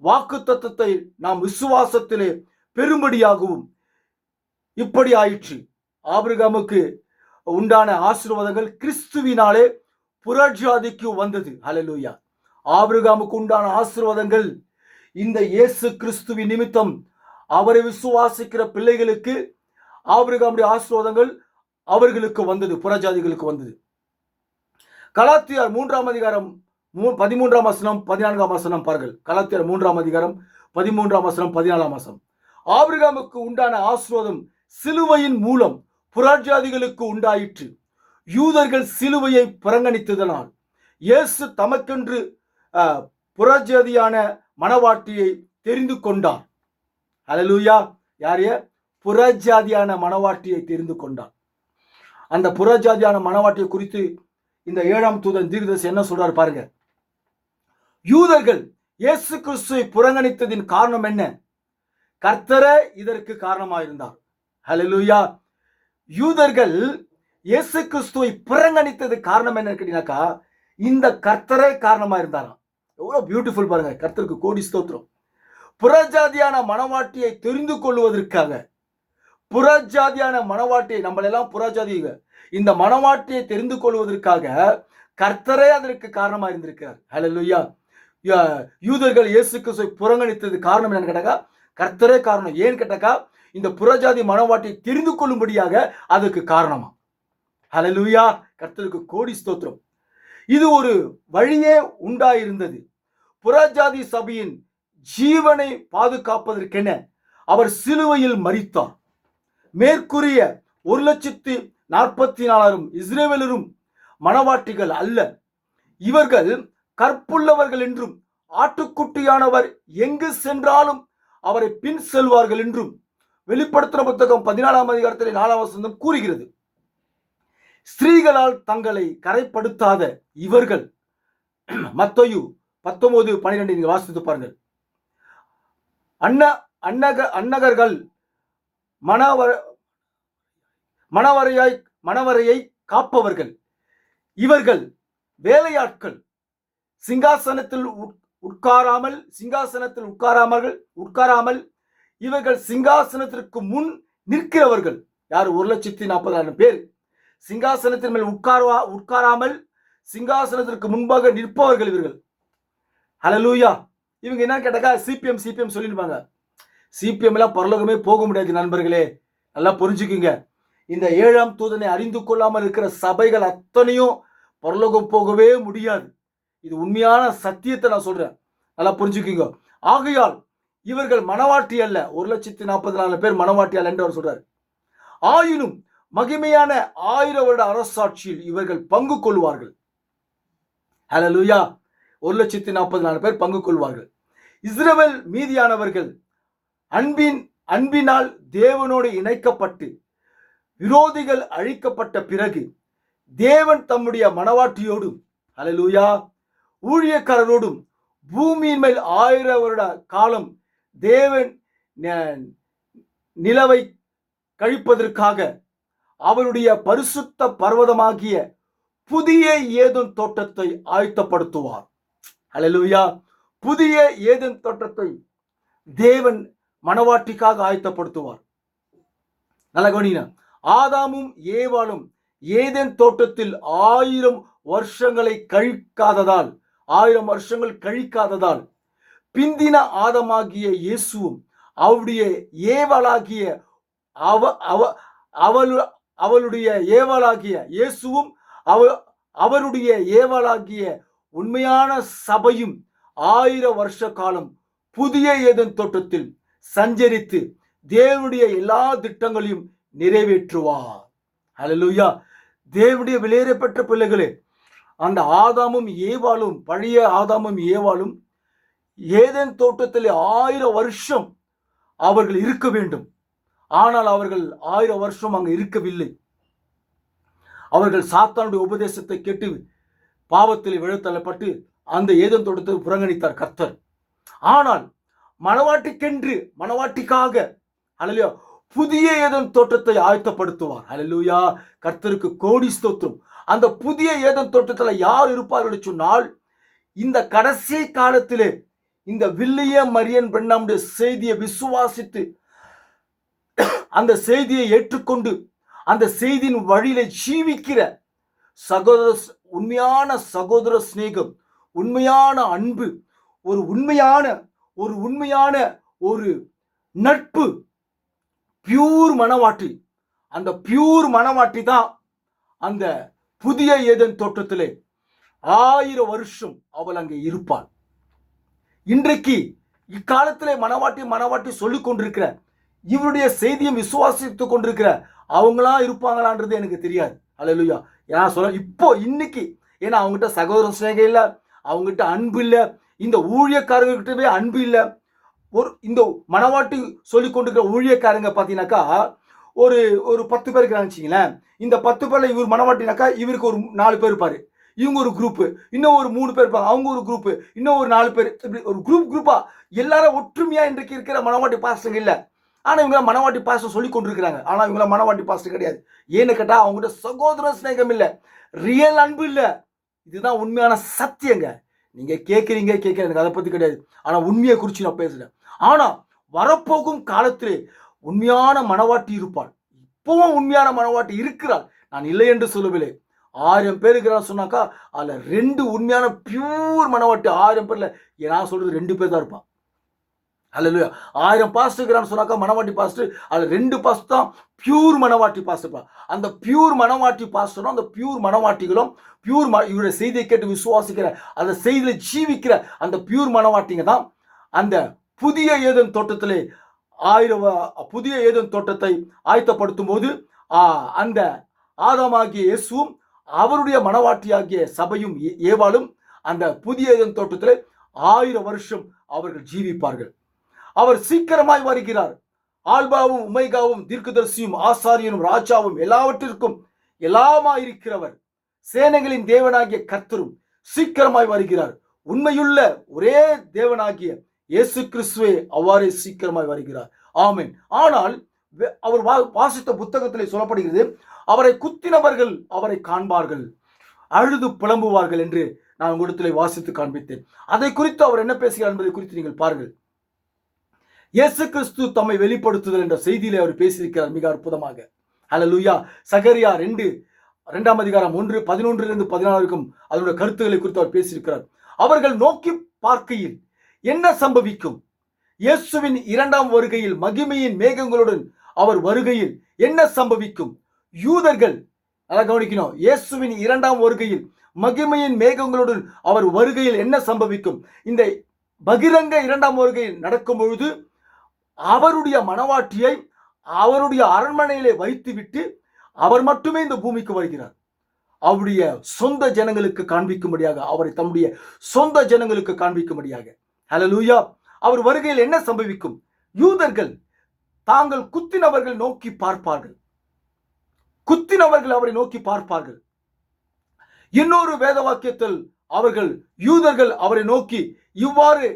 வாக்குத்தத்தத்தை நாம் விசுவாசத்திலே பெரும்படியாகவும் இப்படி ஆயிற்று. ஆபிரகாமுக்கு உண்டான ஆசீர்வாதங்கள் கிறிஸ்துவினாலே புறஜாதிக்கு வந்தது. ஹல்லேலூயா. ஆபிரகாமுக்கு உண்டான ஆசீர்வாதங்கள் இந்த இயேசு கிறிஸ்துவின் நிமித்தம் அவரை விசுவாசிக்கிற பிள்ளைகளுக்கு ஆபிரகாமுடைய ஆசீர்வாதங்கள் அவர்களுக்கு வந்தது, புறஜாதிகளுக்கு வந்தது. கலாத்தியர் 3ஆம் அதிகாரம் 13ஆம் வசனம் 14ஆம் வசனம் பாருங்கள். கலாத்தியர் 3ஆம் அதிகாரம் 13ஆம் வசனம் 14ஆம் வசனம். ஆபிரகாமுக்கு உண்டான ஆசீர்வாதம் சிலுவையின் மூலம் புறஜாதிகளுக்கு உண்டாயிற்று. யூதர்கள் சிலுவையை புறங்கணித்ததனால் இயேசு தமக்கென்று புறஜாதியான மனவாட்டியை தெரிந்து கொண்டார். ஹல்லேலூயா. யாரைய? புறஜாதியான மனவாட்டியை தெரிந்து கொண்டார். அந்த புறஜாதியான மனவாட்டியை குறித்து இந்த 7ஆம் தூதன் தீர்க்கதரிசி என்ன சொல்றாரு பாருங்க. யூதர்கள் இயேசு கிறிஸ்துவை புறங்கணித்ததின் காரணம் என்ன? கர்த்தரே இதற்கு காரணமாயிருந்தார். ஹல்லேலூயா. யூதர்கள் இயேசு கிறிஸ்துவை புறங்கணித்தது காரணம் என்ன கேட்டீங்கன்னாக்கா, இந்த கர்த்தரே காரணமா இருந்தாராம். எவ்வளவு பியூட்டிஃபுல் பாருங்க. கர்த்தருக்கு கோடி ஸ்தோத்திரம். புறஜாதியான மனவாட்டியை தெரிந்து கொள்வதற்காக, புறஜாதியான மனவாட்டியை, நம்மளெல்லாம் புறஜாதிக, இந்த மனவாட்டியை தெரிந்து கொள்வதற்காக கர்த்தரே அதற்கு காரணமா இருந்திருக்கிறார். ஹல்லேலூயா. யூதர்கள் இயேசு கிறிஸ்துவை புறங்கணித்தது காரணம் என்னன்னு கேட்டாக்கா, கர்த்தரே காரணம். ஏன்னு கேட்டாக்கா, இந்த புறஜாதி மனவாட்டியை தெரிந்து கொள்ளும்படியாக அதுக்கு காரணமா. ஹல்லேலூயா. கர்த்தருக்கு கோடி ஸ்தோத்திரம். இது ஒரு வழியே உண்டாயிருந்தது. புறஜாதி சபையின் ஜீவனை பாதுகாப்பதற்கென அவர் சிலுவையில் மரித்தார். மேற்கூறிய 1,44,000 இஸ்ரவேலரும் மனவாட்டிகள் அல்ல. இவர்கள் கற்புள்ளவர்கள் என்றும் ஆட்டுக்குட்டியானவர் எங்கு சென்றாலும் அவரை பின் செல்வார்கள் என்றும் வெளிப்படுத்தின புத்தகம் 14ஆம் அதிகாரத்தில் 4ஆம் வசனம் கூறுகிறது. ஸ்திரீகளால் தங்களை கரைப்படுத்தாத இவர்கள், மத்தேயு 19:12 நீங்க வாசித்து பாருங்கள். அன்னகர்கள் மணவரையை காப்பவர்கள். இவர்கள் வேலையாட்கள். சிங்காசனத்தில் உட்காராமல் இவர்கள் சிங்காசனத்திற்கு முன் நிற்கிறவர்கள். யார்? 1,40,000 பேர் சிங்காசனத்தின் மேல் உட்காராமல் சிங்காசனத்திற்கு முன்பாக நிற்பவர்கள் இவர்கள். ஹல்லேலூயா. இவங்க என்ன கேட்டாக்கா, சிபிஎம் சொல்லிருப்பாங்க. சிபிஎம் எல்லாம் பரலோகமே போக முடியாது நண்பர்களே. நல்லா புரிஞ்சுக்குங்க. இந்த 7ஆம் தூதனை அறிந்து கொள்ளாமல் இருக்கிற சபைகள் அத்தனையும் பரலோகம் போகவே முடியாது. இது உண்மையான சத்தியத்தை நான் சொல்றேன். நல்லா புரிஞ்சுக்குங்க. ஆகையால் இவர்கள் மனவாட்டி அல்ல. 1,40,000 பேர் மனவாட்டி அல்ல என்று அவர் சொல்றார். ஆயினும் மகிமையான 1000 வருட அரசாட்சியில் இவர்கள் பங்கு கொள்வார்கள். ஹல்லேலூயா. 1,40,000 பேர் பங்கு கொள்வார்கள். இஸ்ரவேல் மீதியானவர்கள் அன்பினால் தேவனோடு இணைக்கப்பட்டு விரோதிகள் அழிக்கப்பட்ட பிறகு தேவன் தம்முடைய மனவாட்டியோடும், ஹல்லேலூயா, ஊழியக்காரரோடும் பூமியின் மேல் 1000 வருட காலம் தேவன் நிலவை கழிப்பதற்காக அவருடைய பரிசுத்த பர்வதமாகிய புதிய ஏதேன் தோட்டத்தை ஆயத்தப்படுத்துவார். அல்லேலூயா. புதிய ஏதேன் தோட்டத்தை தேவன் மணவாட்டிக்காக ஆயத்தப்படுத்துவார். நல்ல கவனிங்க. ஆதாமும் ஏவாளும் ஏதேன் தோட்டத்தில் 1000 வருஷங்களை கழிக்காததால் 1000 வருஷங்கள் கழிக்காததால் பிந்தின ஆதமாகிய இயேசுவும் அவருடைய ஏவாளாகிய அவளுடைய ஏவாளாகிய இயேசுவும் அவருடைய ஏவாளாகிய உண்மையான சபையும் 1000 வருஷ காலம் புதிய ஏதேன் தோட்டத்தில் சஞ்சரித்து தேவனுடைய எல்லா திட்டங்களையும் நிறைவேற்றுவார். அல்லேலூயா. தேவனுடைய வெளியேறப்பட்ட பிள்ளைகளே, அந்த ஆதாமும் ஏவாளும், பழைய ஆதாமும் ஏவாளும் ஏதேன் தோட்டத்தில் 1000 வருஷம் அவர்கள் இருக்க வேண்டும். ஆனால் அவர்கள் 1000 வருஷம் அங்கு இருக்கவில்லை. அவர்கள் சாத்தானுடைய உபதேசத்தை கேட்டு பாவத்தில் விழத்தள்ளப்பட்டு அந்த ஏதேன் தோட்டத்தை புறங்கணித்தார் கர்த்தர். ஆனால் மணவாட்டிக்கென்று, மணவாட்டிக்காக அல்லேலூயா புதிய ஏதேன் தோட்டத்தை ஆயத்தப்படுத்துவார். அல்லேலூயா. கர்த்தருக்கு கோடி ஸ்தோத்திரம். அந்த புதிய ஏதேன் தோட்டத்தில் யார் இருப்பார்கள் சொன்னால், இந்த கடைசி காலத்திலே இந்த வில்லியம் மரியன் பிரென்னாமுடைய செய்தியை விசுவாசித்து அந்த செய்தியை ஏற்றுக்கொண்டு அந்த செய்தியின் வழியில ஜீவிக்கிற சகோதர, உண்மையான சகோதர சிநேகம், உண்மையான அன்பு, ஒரு உண்மையான ஒரு நட்பு, பியூர் மணவாட்டி. அந்த பியூர் மணவாட்டி தான் அந்த புதிய ஏதேன் தோட்டத்திலே 1000 வருஷம் அவள் அங்கே இருப்பாள். இன்றைக்கு இக்காலத்திலே மணவாட்டி சொல்லிக் கொண்டிருக்கிற இவருடைய செய்தியும் விசுவாசித்துக் கொண்டிருக்கிற அவங்களா இருப்பாங்களான்றது எனக்கு தெரியாது. அல்லேலூயா. ஏன்னா சொல்ல இப்போ இன்னைக்கு, ஏன்னா அவங்ககிட்ட சகோதர சிநேகம் இல்லை, அவங்ககிட்ட அன்பு இல்லை, இந்த ஊழியக்காரர்கிட்டவே அன்பு இல்லை. இந்த மணவாட்டி சொல்லிக் கொண்டிருக்கிற ஊழியக்காரங்க பார்த்தீங்கன்னாக்கா ஒரு 10 பேர் இருக்கிறாங்கன்னு. இந்த 10 பேர்ல இவர் மணவாட்டினாக்கா இவருக்கு ஒரு 4 பேர் இருப்பாரு, இவங்க ஒரு குரூப்பு, இன்னும் ஒரு 3 பேர் இருப்பாங்க, அவங்க ஒரு குரூப்பு, இன்னும் ஒரு 4 பேர், இப்படி ஒரு குரூப்பா எல்லாரும் ஒற்றுமையா இன்றைக்கு இருக்கிற மணவாட்டி பாஸ்டர் இல்லை. ஆனா இவங்க மணவாட்டி பாஸ்டர் சொல்லி கொண்டிருக்கிறாங்க. ஆனா இவங்கள மணவாட்டி பாஸ்டர் கிடையாது. ஏன்னு கேட்டா அவங்ககிட்ட சகோதர சிநேகம் இல்லை, ரியல் அன்பு இல்லை. இதுதான் உண்மையான சத்தியங்க. நீங்க கேட்கறீங்க எனக்கு அதை பத்தி கிடையாது. ஆனா உண்மையை குறித்து நான் பேசுறேன். ஆனா வரப்போகும் காலத்திலே உண்மையான மணவாட்டி இருப்பாள். இப்பவும் உண்மையான மணவாட்டி இருக்கிறாள், நான் இல்லை என்று சொல்லவில்லை. 1000 பேர் இருக்கிறான்னு சொன்னாக்கா அதுல 2 உண்மையான பியூர் மணவாட்டி. 1000 பேர்ல நான் சொல்றது 2 பேர் தான் இருப்பான். அல்லேலூயா. 1000 பாஸ்டர் இருக்கிறான்னு சொன்னாக்கா மணவாட்டி பாஸ்டர், அதுல 2 பாஸ்டர் தான் பியூர் மணவாட்டி பாஸ்டர். அந்த பியூர் மணவாட்டி பாஸ்டரும் அந்த பியூர் மணவாட்டிகளும் இவருடைய செய்தியை கேட்டு விசுவாசிக்கிற, அந்த செய்தியில ஜீவிக்கிற அந்த பியூர் மணவாட்டிங்க தான் அந்த புதிய ஏதேன் தோட்டத்திலே புதிய ஏதேன் தோட்டத்தை ஆயத்தப்படுத்தும் போது அந்த ஆதாமாகிய இயேசுவும் அவருடைய மணவாட்டியாகிய சபையும் ஏவாளும் அந்த புதிய ஏதேன் தோட்டத்திலே 1000 வருஷம் அவர்கள் ஜீவிப்பார்கள். அவர் சீக்கிரமாய் வருகிறார். ஆல்பாவும் உமைகாவும் தீர்க்கதரிசியும் ஆசாரியனும் ராஜாவும் எல்லாவற்றிற்கும் எல்லாமாயிருக்கிறவர் சேனைகளின் தேவனாகிய கர்த்தரும் சீக்கிரமாய் வருகிறார். உண்மையுள்ள ஒரே தேவனாகிய இயேசு கிறிஸ்துவே அவ்வாறே சீக்கிரமாய் வருகிறார். ஆமென். ஆனால் அவர் வாசித்த புத்தகத்திலே சொல்லப்படுகிறது, அவரை குத்தினவர்கள் அவரை காண்பார்கள், அழுது புலம்புவார்கள் என்று நான் உங்களிடத்திலே வாசித்து காண்பித்தேன். அதை குறித்து அவர் என்ன பேசுகிறார் என்பதை குறித்து நீங்கள் பாருங்கள். இயேசு கிறிஸ்து தம்மை வெளிப்படுத்துதல் என்ற செய்தியிலே அவர் பேசியிருக்கிறார் மிக அற்புதமாக. அல்லேலூயா. சகரியா 2ஆம் அதிகாரம் 1:11-14 அதனுடைய கருத்துக்களை குறித்து அவர் பேசியிருக்கிறார். அவர்கள் நோக்கி பார்க்கையில் என்ன சம்பவிக்கும்? இயேசுவின் 2ஆம் வருகையில் மகிமையின் மேகங்களுடன் அவர் வருகையில் என்ன சம்பவிக்கும்? யூதர்கள், நல்லா கவனிக்கணும், இயேசுவின் 2ஆம் வருகையில் மகிமையின் மேகங்களுடன் அவர் வருகையில் என்ன சம்பவிக்கும்? இந்த பகிரங்க 2ஆம் வருகையில் நடக்கும் பொழுது அவருடைய மணவாட்டியை அவருடைய அரண்மனையிலே வைத்துவிட்டு அவர் மட்டுமே இந்த பூமிக்கு வருகிறார். அவருடைய சொந்த ஜனங்களுக்கு காண்பிக்கும்படியாக, அவரை தம்முடைய சொந்த ஜனங்களுக்கு காண்பிக்கும்படியாக. ஹல்லேலூயா. அவர் வருகையில் என்ன சம்பவிக்கும்? யூதர்கள் தாங்கள் குத்தினவர்கள் நோக்கி பார்ப்பார்கள், குத்தினவர்கள் அவரை நோக்கி பார்ப்பார்கள். இன்னொரு வேத வாக்கியத்தில் அவர்கள் யூதர்கள் அவரை நோக்கி இவ்வாறு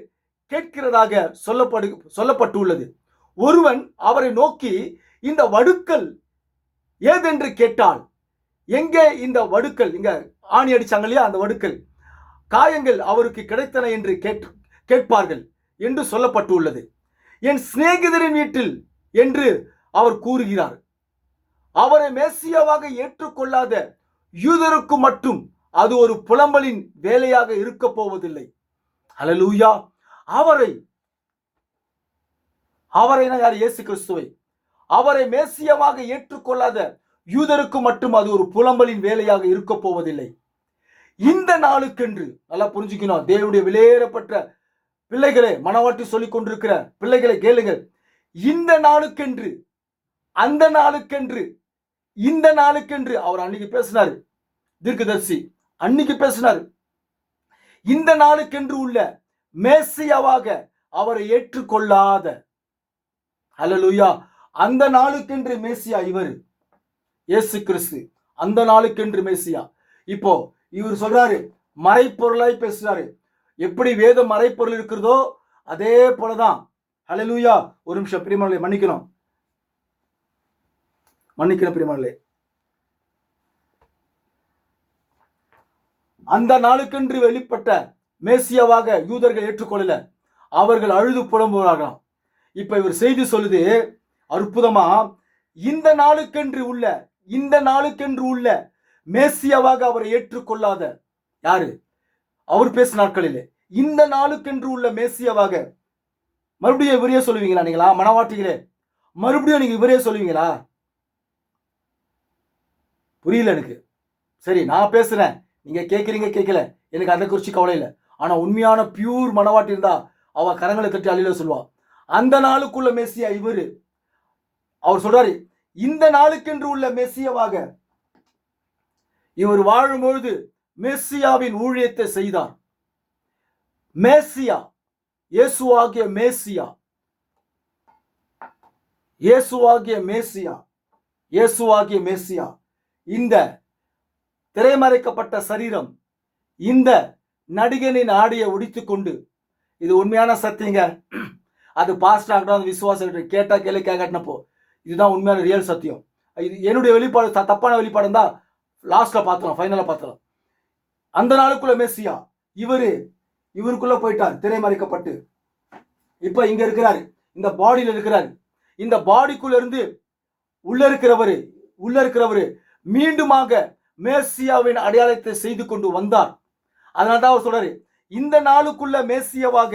கேட்கிறதாக சொல்லப்பட்டுள்ளது. ஒருவன் அவரை நோக்கி, இந்த வடுக்கள் ஏதென்று கேட்டால் எங்கே இந்த வடுக்கள், இங்க ஆணி அடிச்சாங்க இல்லையா, அந்த வடுக்கள் காயங்கள் அவருக்கு கிடைத்தன என்று கேட்பார்கள் என்று சொல்லப்பட்டுள்ளது. என் சிநேகிதரின் வீட்டில் என்று அவர் கூறுகிறார். அவரை மேசியாவாக ஏற்றுக்கொள்ளாத யூதருக்கு மட்டும் அது ஒரு புலம்பலின் வேலையாக இருக்க போவதில்லை. ஹல்லேலூயா. அவரை யார்? இயேசு கிறிஸ்துவை அவரை மேசியாவாக ஏற்றுக்கொள்ளாத யூதருக்கு மட்டும் அது ஒரு புலம்பலின் வேலையாக இருக்க போவதில்லை. இந்த நாளுக்கென்று நல்லா புரிஞ்சுக்கணும். தேவனுடைய விலையேறப்பட்ட பிள்ளைகளே, மனவாட்டி சொல்லிக் கொண்டிருக்கிற பிள்ளைகளை கேளுங்கள். இந்த நாளுக்கென்று, அந்த நாளுக்கென்று, இந்த நாளுக்கென்று அவர் அன்னைக்கு பேசினார். தீர்க்கதரிசி அன்னைக்கு பேசினார். இந்த நாளுக்கென்று உள்ள மேசியாவாக அவரை ஏற்றுக்கொள்ளாத, ஹல்லேலூயா, அந்த நாளுக்கென்று மேசியா இவர் இயேசு கிறிஸ்து. அந்த நாளுக்கென்று மேசியா. இப்போ இவர் சொல்றாரு, மறைப்பொருளாய் பேசுறாரு. எப்படி வேதம் மறைப்பொருள் இருக்கிறதோ அதே போலதான். ஹல்லேலூயா. ஒரு நிமிஷம் பிரியமானே, மன்னிக்கணும் பிரியமானே. அந்த நாளுக்கென்று வெளிப்பட்ட மேசியாவாக யூதர்கள் ஏற்றுக்கொள்ளல. அவர்கள் அழுது புலம்புவார்களாம். இப்ப இவர் செய்தி சொல்லுது அற்புதமா. இந்த நாளுக்கென்று உள்ள மேசியாவாக அவரை ஏற்றுக்கொள்ளாத யாரு? அவர் பேச நாட்களிலே இந்த நாளுக்கென்று உள்ள மேசியாவாக. மறுபடியும் இவரே சொல்லுவீங்களா நீங்களா மனவாட்டிகளே? மறுபடியும் நீங்க இவரே சொல்லுவீங்களா? புரியல எனக்கு. சரி, நான் பேசுறேன், நீங்க கேட்கறீங்க கேட்கல, எனக்கு அதை குறிச்சு கவலை இல்லை. ஆனா உண்மையான பியூர் மனவாட்டி இருந்தா அவ கரங்களை தட்டி அழில சொல்லுவா. அந்த நாளுக்குள்ள மேசியா இவரு. அவர் சொல்றாரு, இந்த நாளுக்கென்று உள்ள மேசியாவாக இவர் வாழும்பொழுது மேசியாவின் ஊழியத்தை செய்தார். மேசியா, இயேசுவாகிய மேசியா, இயேசுவாகிய மேசியா, இயேசுவாகிய மேசியா. இந்த திரைமறைக்கப்பட்ட சரீரம் இந்த நடிகனின் ஆடையை உடித்து கொண்டு, இது உண்மையான சத்தியங்க. அது பாஸ்ட் ஆகட்டும், விசுவாசம் கேட்டா கேள்வி கேட்கட்டனப்போ, இதுதான் உண்மையான ரியல் சத்தியம். இது என்னுடைய வெளிப்பாடு தப்பான வெளிப்பாடு இருந்தா லாஸ்ட்ல பார்த்துலாம், ஃபைனலா பார்த்துலாம். அந்த நாளுக்குள்ள மேசியா இவருக்குள்ள போயிட்டார் திரைமறைக்கப்பட்டு. இப்ப இங்க இருக்கிறாரு, இந்த பாடியில இருக்கிறாரு. இந்த பாடிக்குள்ள இருந்து உள்ள இருக்கிறவரு மீண்டுமாக மேசியாவின் அடையாளத்தை செய்து கொண்டு வந்தார். அதனால்தான் அவர் சொல்றாரு, இந்த நாளுக்குள்ள மேசியாவாக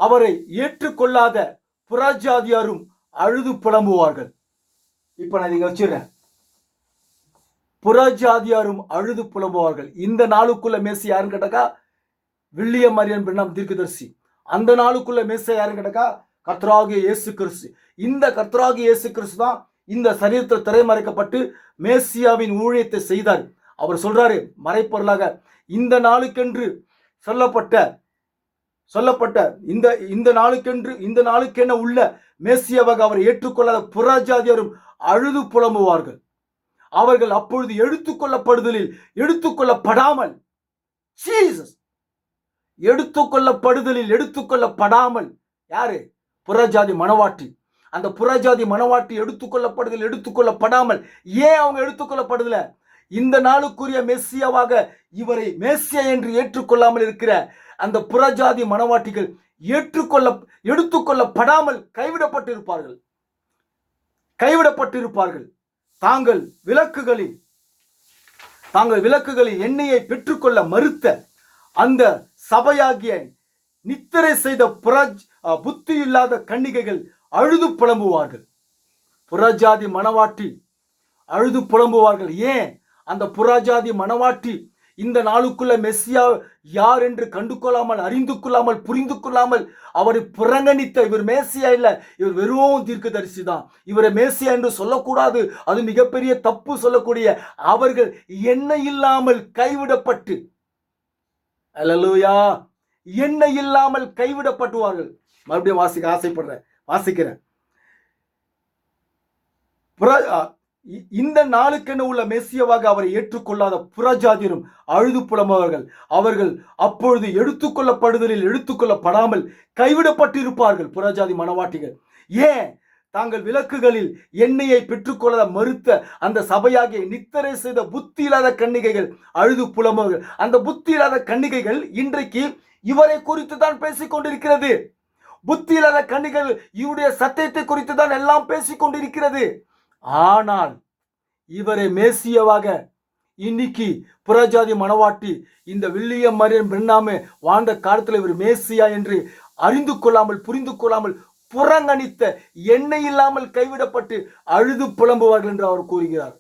அவரை ஏற்றுக்கொள்ளாத புறஜாதியாரும் அழுது புலம்புவார்கள். இப்ப நான் இங்க வச்சிடுறேன். புறஜாதியாரும் அழுது புலம்புவார்கள். இந்த நாளுக்குள்ள மேசியா யாருன்னு கேட்டாக்கா வில்லியம் மரியன் பிரணாம் தீர்க்கதரிசி. அந்த நாளுக்குள்ள மேசியா யாருன்னு கேட்டாக்கா கர்த்தராகிய இயேசு கிறிஸ்து. இந்த கர்த்தராகிய இயேசு கிறிஸ்து தான் இந்த சரீரத்தில் திரைமறைக்கப்பட்டு மேசியாவின் ஊழியத்தை செய்தார். அவர் சொல்றாரு மறைப்பொருளாக, இந்த நாளுக்கென்று சொல்லப்பட்ட இந்த நாளுக்கென உள்ள மேசியாவாக அவரை ஏற்றுக்கொள்ளாத புறஜாதியாரும் அழுது புலம்புவார்கள். அவர்கள் அப்பொழுது எடுத்துக்கொள்ளப்படாமல் யாரு? புறஜாதி மனவாட்டி. அந்த புறஜாதி மனவாட்டி எடுத்துக்கொள்ளப்படாமல் ஏன் அவங்க எடுத்துக்கொள்ளப்படுதல? இந்த நாளுக்குரிய மெஸ்ஸியாவாக இவரை மேசியா என்று ஏற்றுக்கொள்ளாமல் இருக்கிற அந்த புறஜாதி மனவாட்டிகள் எடுத்துக்கொள்ளப்படாமல் கைவிடப்பட்டிருப்பார்கள். தாங்கள் விளக்குகளில் எண்ணெயை பெற்றுக்கொள்ள மறுத்த அந்த சபையாகிய நித்திரை செய்த புத்தி இல்லாத கன்னிகைகள் அழுது புலம்புவார்கள். புறஜாதி மனவாட்டி அழுது புலம்புவார்கள். ஏன்? அந்த புறஜாதி மனவாட்டி இந்த நாளுக்குள்ள மெஸ்ஸியா யார் என்று கண்டு கொள்ளாமல், அறிந்து கொள்ளாமல், புரிந்து கொள்ளாமல் அவரை புறங்கணித்த இவர் மேசியா இல்ல, இவர் வெறும் தீர்க்கதரிசி தான், இவரை மேசியா என்று சொல்லக்கூடாது, அது மிகப்பெரிய தப்பு சொல்லக்கூடிய அவர்கள் எண்ணெய் இல்லாமல் கைவிடப்பட்டு, அல்லேலூயா, எண்ணெய் இல்லாமல் கைவிடப்பட்டுவார்கள். மறுபடியும் வாசிக்கிறேன். இந்த நாளுக்கென உள்ள மெஸ்ஸியாவாக அவரை ஏற்றுக்கொள்ளாத புறஜாதியரும் அழுது புலம்புவார்கள். அவர்கள் அப்பொழுது எடுத்துக்கொள்ளப்படாமல் கைவிடப்பட்டிருப்பார்கள். புறஜாதி மனவாட்டிகள் ஏன்? தாங்கள் விளக்குகளில் எண்ணெயை பெற்றுக்கொள்ள மறுத்த அந்த சபையாகிய நித்தரை செய்த புத்தி இல்லாத கன்னிகைகள் அழுது புலம்புகள். அந்த புத்தி இல்லாத கன்னிகைகள் இன்றைக்கு இவரை குறித்து தான் பேசிக் கொண்டிருக்கிறது. புத்தி இல்லாத கன்னிகள் இவருடைய சத்தியத்தை குறித்து தான் எல்லாம் பேசிக் கொண்டிருக்கிறது. ஆனால் இவரை மேசியவாக இன்னைக்கு புறஜாதி மனவாட்டி இந்த வில்லியம் மரியன் பிரென்னாமே வாழ்ந்த காலத்தில் இவர் மேசியா என்று அறிந்து கொள்ளாமல் புரிந்து கொள்ளாமல் புறங்கணித்த எண்ணெய் இல்லாமல் கைவிடப்பட்டு அழுது புலம்புவார்கள் என்று அவர் கூறுகிறார்.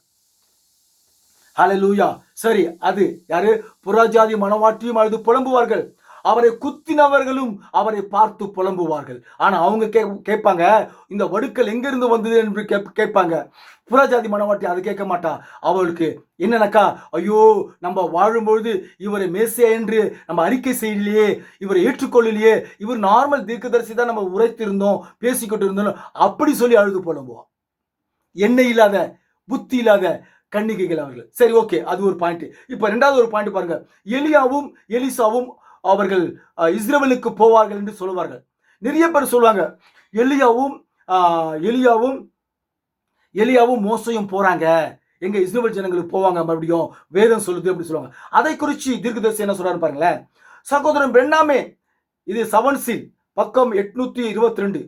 ஹல்லேலூயா. சரி, அது யாரு? புறஜாதி மனவாட்டியும் அழுது புலம்புவார்கள், அவரை குத்தினவர்களும் அவரை பார்த்து புலம்புவார்கள். ஆனா அவங்க கேட்பாங்க, இந்த வடுக்கள் எங்கிருந்து வந்தது என்று கேட்பாங்க. புறஜாதி மனவாட்டி அதை கேட்க மாட்டா. அவளுக்கு என்னன்னாக்கா, ஐயோ நம்ம வாழும்பொழுது இவரை மேசியா என்று நம்ம அறிக்கை செய்யலையே, இவரை ஏற்றுக்கொள்ளலையே, இவர் நார்மல் தீர்க்கதரிசி தான் நம்ம உரைத்திருந்தோம், பேசிக்கிட்டு இருந்தோம், அப்படி சொல்லி அழுது புலம்புவோம். எண்ணெய் இல்லாத புத்தி இல்லாத கன்னிகைகள் அவர்கள். சரி, ஓகே, அது ஒரு பாயிண்ட். இப்ப ரெண்டாவது ஒரு பாயிண்ட் பாருங்க. எலியாவும் எலிசாவும் அவர்கள் இஸ்ரவேலுக்கு போவார்கள் என்று சொல்லுவார்கள். நிறைய பேர் சொல்லுவாங்க, எலியாவும் மோசையும் போறாங்க, எங்க இஸ்ரவேல் ஜனங்களுக்கு போவாங்க மறுபடியும் வேதம் சொல்லுது அப்படி சொல்லுவாங்க. அதை குறித்து தீர்க்கதரிசி என்ன சொல்றாரு பாருங்களேன். சகோதரன் பிரென்னாமே, இது 7 சீல் பக்கம் 822,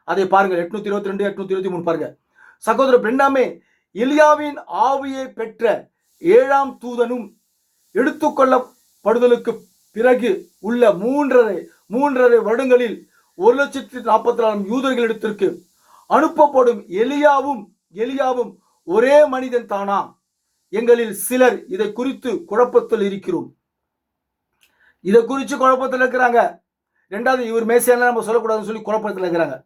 அதை பாருங்க. 822 823 பாருங்க. சகோதரன் பிரென்னாமே, எலியாவின் ஆவியை பெற்ற 7ஆம் தூதனும் எடுத்துக்கொள்ளப்படுதலுக்கு பிறகு உள்ள மூன்றரை வருடங்களில் 1,44,000 யூதர்களிடத்திற்கு அனுப்பப்படும் எலியாவும் ஒரே மனிதன் தானா? எங்களில் சிலர் இதை குறித்து குழப்பத்தில் இருக்கிறோம். இதை குறித்து குழப்பத்தில் இருக்கிறாங்க. ரெண்டாவது, இவர் மேசியானா நம்ம சொல்லக்கூடாதுன்னு சொல்லி குழப்பத்தில் இருக்கிறாங்க.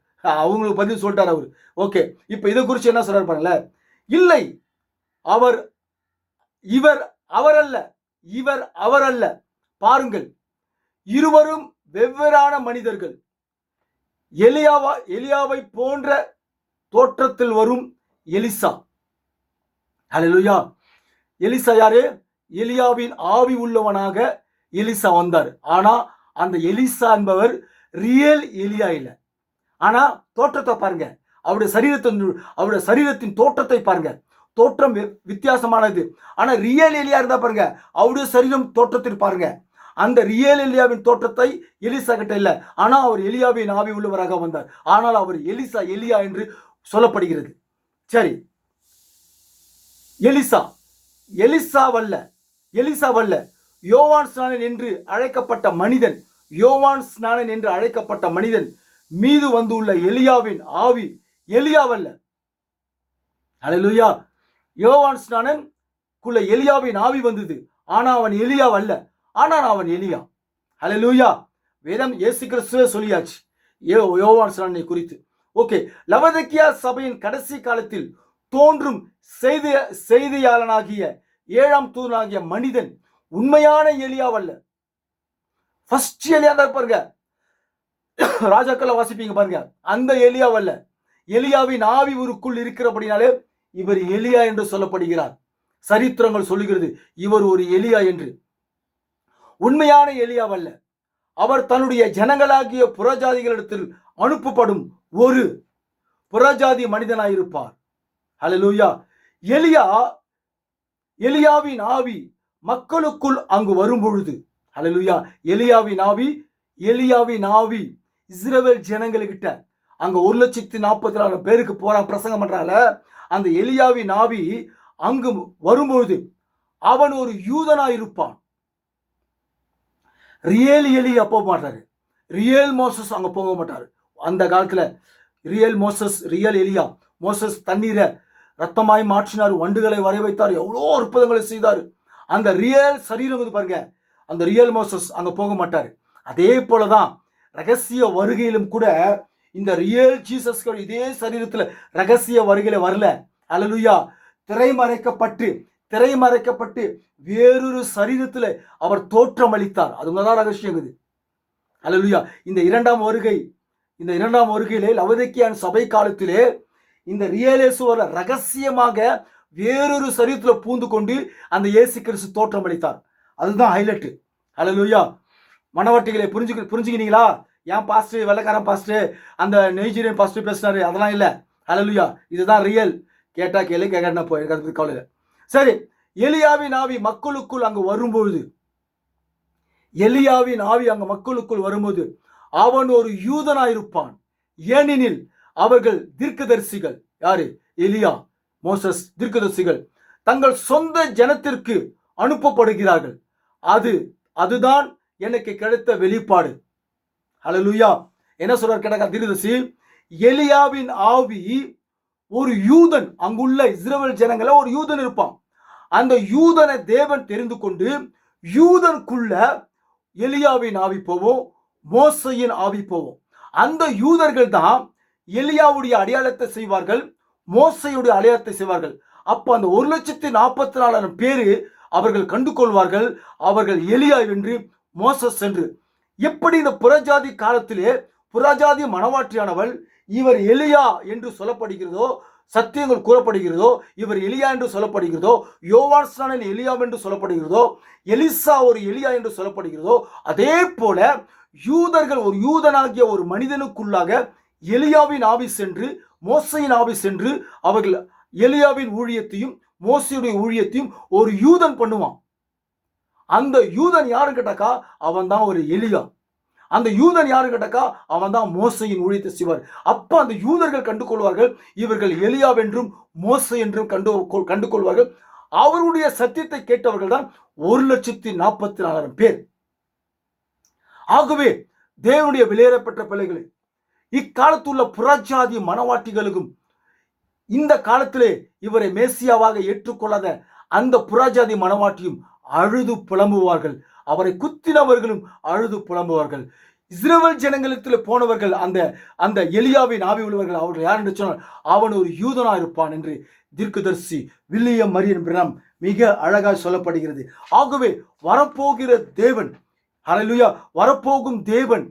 அவங்களுக்கு பதில் சொல்லிட்டார் அவர். ஓகே, இப்ப இதை குறித்து என்ன சொல்றாரு பாருங்கள. இல்லை, இவர் அவரல்ல. பாருங்கள், இருவரும் வெவ்வேறான மனிதர்கள். எலியாவை போன்ற தோற்றத்தில் வரும் எலிசா. ஹல்லேலூயா. எலிசா யாரு? எலியாவின் ஆவி உள்ளவனாக எலிசா வந்தார். ஆனா அந்த எலிசா என்பவர் ரியல் எலியா இல்லை. ஆனா தோற்றத்தை பாருங்க, அவருடைய சரீரத்தின் தோற்றத்தை பாருங்க. தோற்றம் வித்தியாசமானது. ஆனா ரியல் எலியா இருந்தா பாருங்க, அவருடைய சரீரம் தோற்றத்தில் பாருங்க. அந்த ரியல் எலியாவின் தோற்றத்தை எலிசா கிட்ட இல்ல. ஆனா அவர் எலியாவின் ஆவி உள்ளவராக வந்தார். ஆனால் அவர் எலியா என்று சொல்லப்படுகிறது. சரி, எலிசாவல்ல யோவான் ஸ்நானன் என்று அழைக்கப்பட்ட மனிதன் மீது வந்துள்ள எலியாவின் ஆவி எலியாவல்ல. ஹல்லேலூயா. யோவான் ஸ்நானன் குள்ள எலியாவின் ஆவி வந்தது. ஆனா அவன் எலியாவல்ல. ஆனால் அவன் எலியா. ஹல்லேலூயா. வேதம் இயேசு கிறிஸ்துவே சொல்லியாச்சு யோவான் ஸ்நானனை குறித்து. ஓகே, லவோதிக்கியா சபையின் கடைசி காலத்தில் தோன்றும் செய்தியாளனாகிய 7ஆம் தூதனாகிய மனிதன் உண்மையான எலியாவல்ல. ஃபர்ஸ்ட் எலியா தான் பாருங்க, ராஜாக்களை வாசிப்பீங்க பாருங்க, அந்த எலியாவல்ல. எலியாவின் ஆவி ஊருக்குள் இருக்கிறபடினாலே இவர் எலியா என்று சொல்லப்படுகிறார். சரித்திரங்கள் சொல்லுகிறது இவர் ஒரு எலியா என்று. உண்மையான எலியாவல்ல. அவர் தன்னுடைய ஜனங்களாகிய புறஜாதிகளிடத்தில் அனுப்பப்படும் ஒரு புறஜாதி மனிதனாயிருப்பார். ஹல்லேலூயா. எலியாவின் ஆவி மக்களுக்குள் அங்கு வரும் பொழுது, ஹல்லேலூயா, எலியாவின் ஆவி இஸ்ரவேல் ஜனங்கள்கிட்ட அங்க 1,44,000 பேருக்கு பிரசங்கம் பண்றாங்க. அந்த எலியாவின் ஆவி அங்கு வரும்பொழுது அவன் ஒரு யூதனாயிருப்பான். ரியல் எலியா போக மாட்டாரு, ரியல் மோசஸ் அங்க போக மாட்டாரு. அந்த காலத்துல ரியல் எலியா. மோசஸ் தண்ணீரை ரத்தமாய் மாற்றினார், வண்டுகளை வரை வைத்தார், எவ்வளோ அற்புதங்களை செய்தார். அந்த ரியல் சரீரம் பாருங்க, அந்த ரியல் மோசஸ் அங்க போக மாட்டாரு. அதே போலதான் ரகசிய வருகையிலும் கூட இந்த ரியல் ஜீசஸ் இதே சரீரத்துல ரகசிய வருகையில வரல. ஹல்லேலூயா. திரைமறைக்கப்பட்டு வேறொரு சரீரத்துல அவர் தோற்றம் அளித்தார். அதுதான் ரகசியம். ஹல்லேலூயா. இந்த இரண்டாம் வருகையிலே லவோதிக்கியான் சபை காலத்திலே இந்த ரியலேசுவர ரகசியமாக வேறொரு சரீரத்துல பூந்து கொண்டு அந்த இயேசு கிறிஸ்து தோற்றம் அளித்தார். அதுதான் ஹைலைட். ஹல்லேலூயா. மனவாட்டிகளை புரிஞ்சுக்கினீங்களா? ஏன் பாஸ்டர் வெள்ளக்காரன் பாஸ்டர் அந்த நைஜீரியன் பாஸ்டர் பேசினாரு? அதெல்லாம் இல்லை. ஹல்லேலூயா. இதுதான் ரியல். கேட்டா கேளு, கேட்காட்டினா போ, எனக்கு அதை பத்தி கவலை இல்லை. சரி, எலியாவின் ஆவி மக்களுக்குள் அங்கு வரும்பொழுது, எலியாவின் ஆவி அங்க மக்களுக்குள் வரும்போது அவன் ஒரு யூதனாயிருப்பான். ஏனெனில் அவர்கள் தீர்க்கதரிசிகள். யாரு? எலியா, மோசஸ் தீர்க்கதரிசிகள் தங்கள் சொந்த ஜனத்திற்கு அனுப்பப்படுகிறார்கள். அதுதான் எனக்கு கிடைத்த வெளிப்பாடு. ஹல்லேலூயா. என்ன சொல்றார் கேட்டா தீர்க்கதரிசி, எலியாவின் ஆவி ஒரு யூதன், அங்குள்ள இஸ்ரவேல் ஜனங்கள ஒரு யூதன் இருப்பான். அந்த யூதனை தேவன் தெரிந்து கொண்டு யூதனுக்குள்ள எலியாவின் ஆவி போவோம், மோசையின் ஆவி போவோம். அந்த யூதர்கள் தான் எலியாவுடைய அடையாளத்தை செய்வார்கள், மோசையுடைய அடையாளத்தை செய்வார்கள். அப்ப அந்த 1,44,000 பேரு அவர்கள் கண்டு கொள்வார்கள், அவர்கள் எலியா வென்று மோசஸ் என்று. எப்படி இந்த புறஜாதி காலத்திலே புறஜாதி மனவாற்றியானவள் இவர் எலியா என்று சொல்லப்படுகிறதோ, சத்தியங்கள் கூறப்படுகிறதோ, இவர் எலியா என்று சொல்லப்படுகிறதோ, யோவான் ஸ்நானன் எலியா என்று சொல்லப்படுகிறதோ, எலிசா ஒரு எலியா என்று சொல்லப்படுகிறதோ, அதே போல யூதர்கள் ஒரு யூதனாகிய ஒரு மனிதனுக்குள்ளாக எலியாவின் ஆவி சென்று, மோசையின் ஆவி சென்று, அவர்கள் எலியாவின் ஊழியத்தையும் மோசையுடைய ஊழியத்தையும் ஒரு யூதன் பண்ணுவான். அந்த யூதன் யாருன்னு கேட்டாக்கா அவன் தான் ஒரு எலியா. அந்த யூதன் யாரு கேட்டாக்கா அவன் தான் மோசையின் ஊழியத்தை செய்வார். அப்ப அந்த யூதர்கள் கண்டு கொள்வார்கள், இவர்கள் எலியா என்றும் மோசை என்றும் கண்டு கொள்வார்கள். அவருடைய சத்தியத்தை கேட்டவர்கள் தான் 1,44,000 பேர். ஆகவே தேவனுடைய வெளியேறப்பட்ட பிள்ளைகளே, இக்காலத்துள்ள புறஜாதி மனவாட்டிகளுக்கும் இந்த காலத்திலே இவரை மேசியாவாக ஏற்றுக்கொள்ளாத அந்த புறஜாதி மனவாட்டியும் அழுது புலம்புவார்கள். அவரை குத்தினவர்களும் அழுது புலம்புவார்கள். இஸ்ரவேல் ஜனங்களிடத்தில் போனவர்கள் அந்த எலியாவின் ஆவி உள்ளவர்கள் அவர்கள் யார் என்று சொன்னால் அவன் ஒரு யூதனா இருப்பான் என்று தீர்க்கதரிசி வில்லியம் மரியன் பிரணாம் மிக அழகாய் சொல்லப்படுகிறது. ஆகவே வரப்போகிற தேவன், ஹல்லேலூயா, வரப்போகும் தேவன்,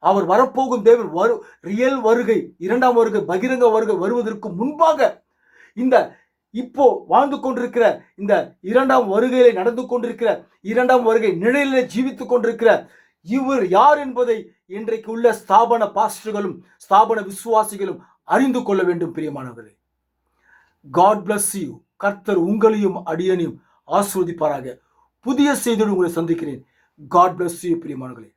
அவர் வரப்போகும் தேவன் ரியல் வருகை, இரண்டாம் வருகை, பகிரங்க வருகை வருவதற்கு முன்பாக இந்த இப்போ வாழ்ந்து கொண்டிருக்கிற இந்த இரண்டாம் வருகையிலே நடந்து கொண்டிருக்கிற இரண்டாம் வருகை நிழலிலே ஜீவித்துக் கொண்டிருக்கிற இவர் யார் என்பதை இன்றைக்கு உள்ள ஸ்தாபன பாஸ்டர்களும் ஸ்தாபன விசுவாசிகளும் அறிந்து கொள்ள வேண்டும். பிரியமானவர்களே, காட் பிளஸ் யூ. கர்த்தர் உங்களையும் அடியனையும் ஆசீர்வதிப்பாராக. புதிய செய்தியோடு உங்களை சந்திக்கிறேன். காட் பிளஸ் யூ பிரியமானவர்களே.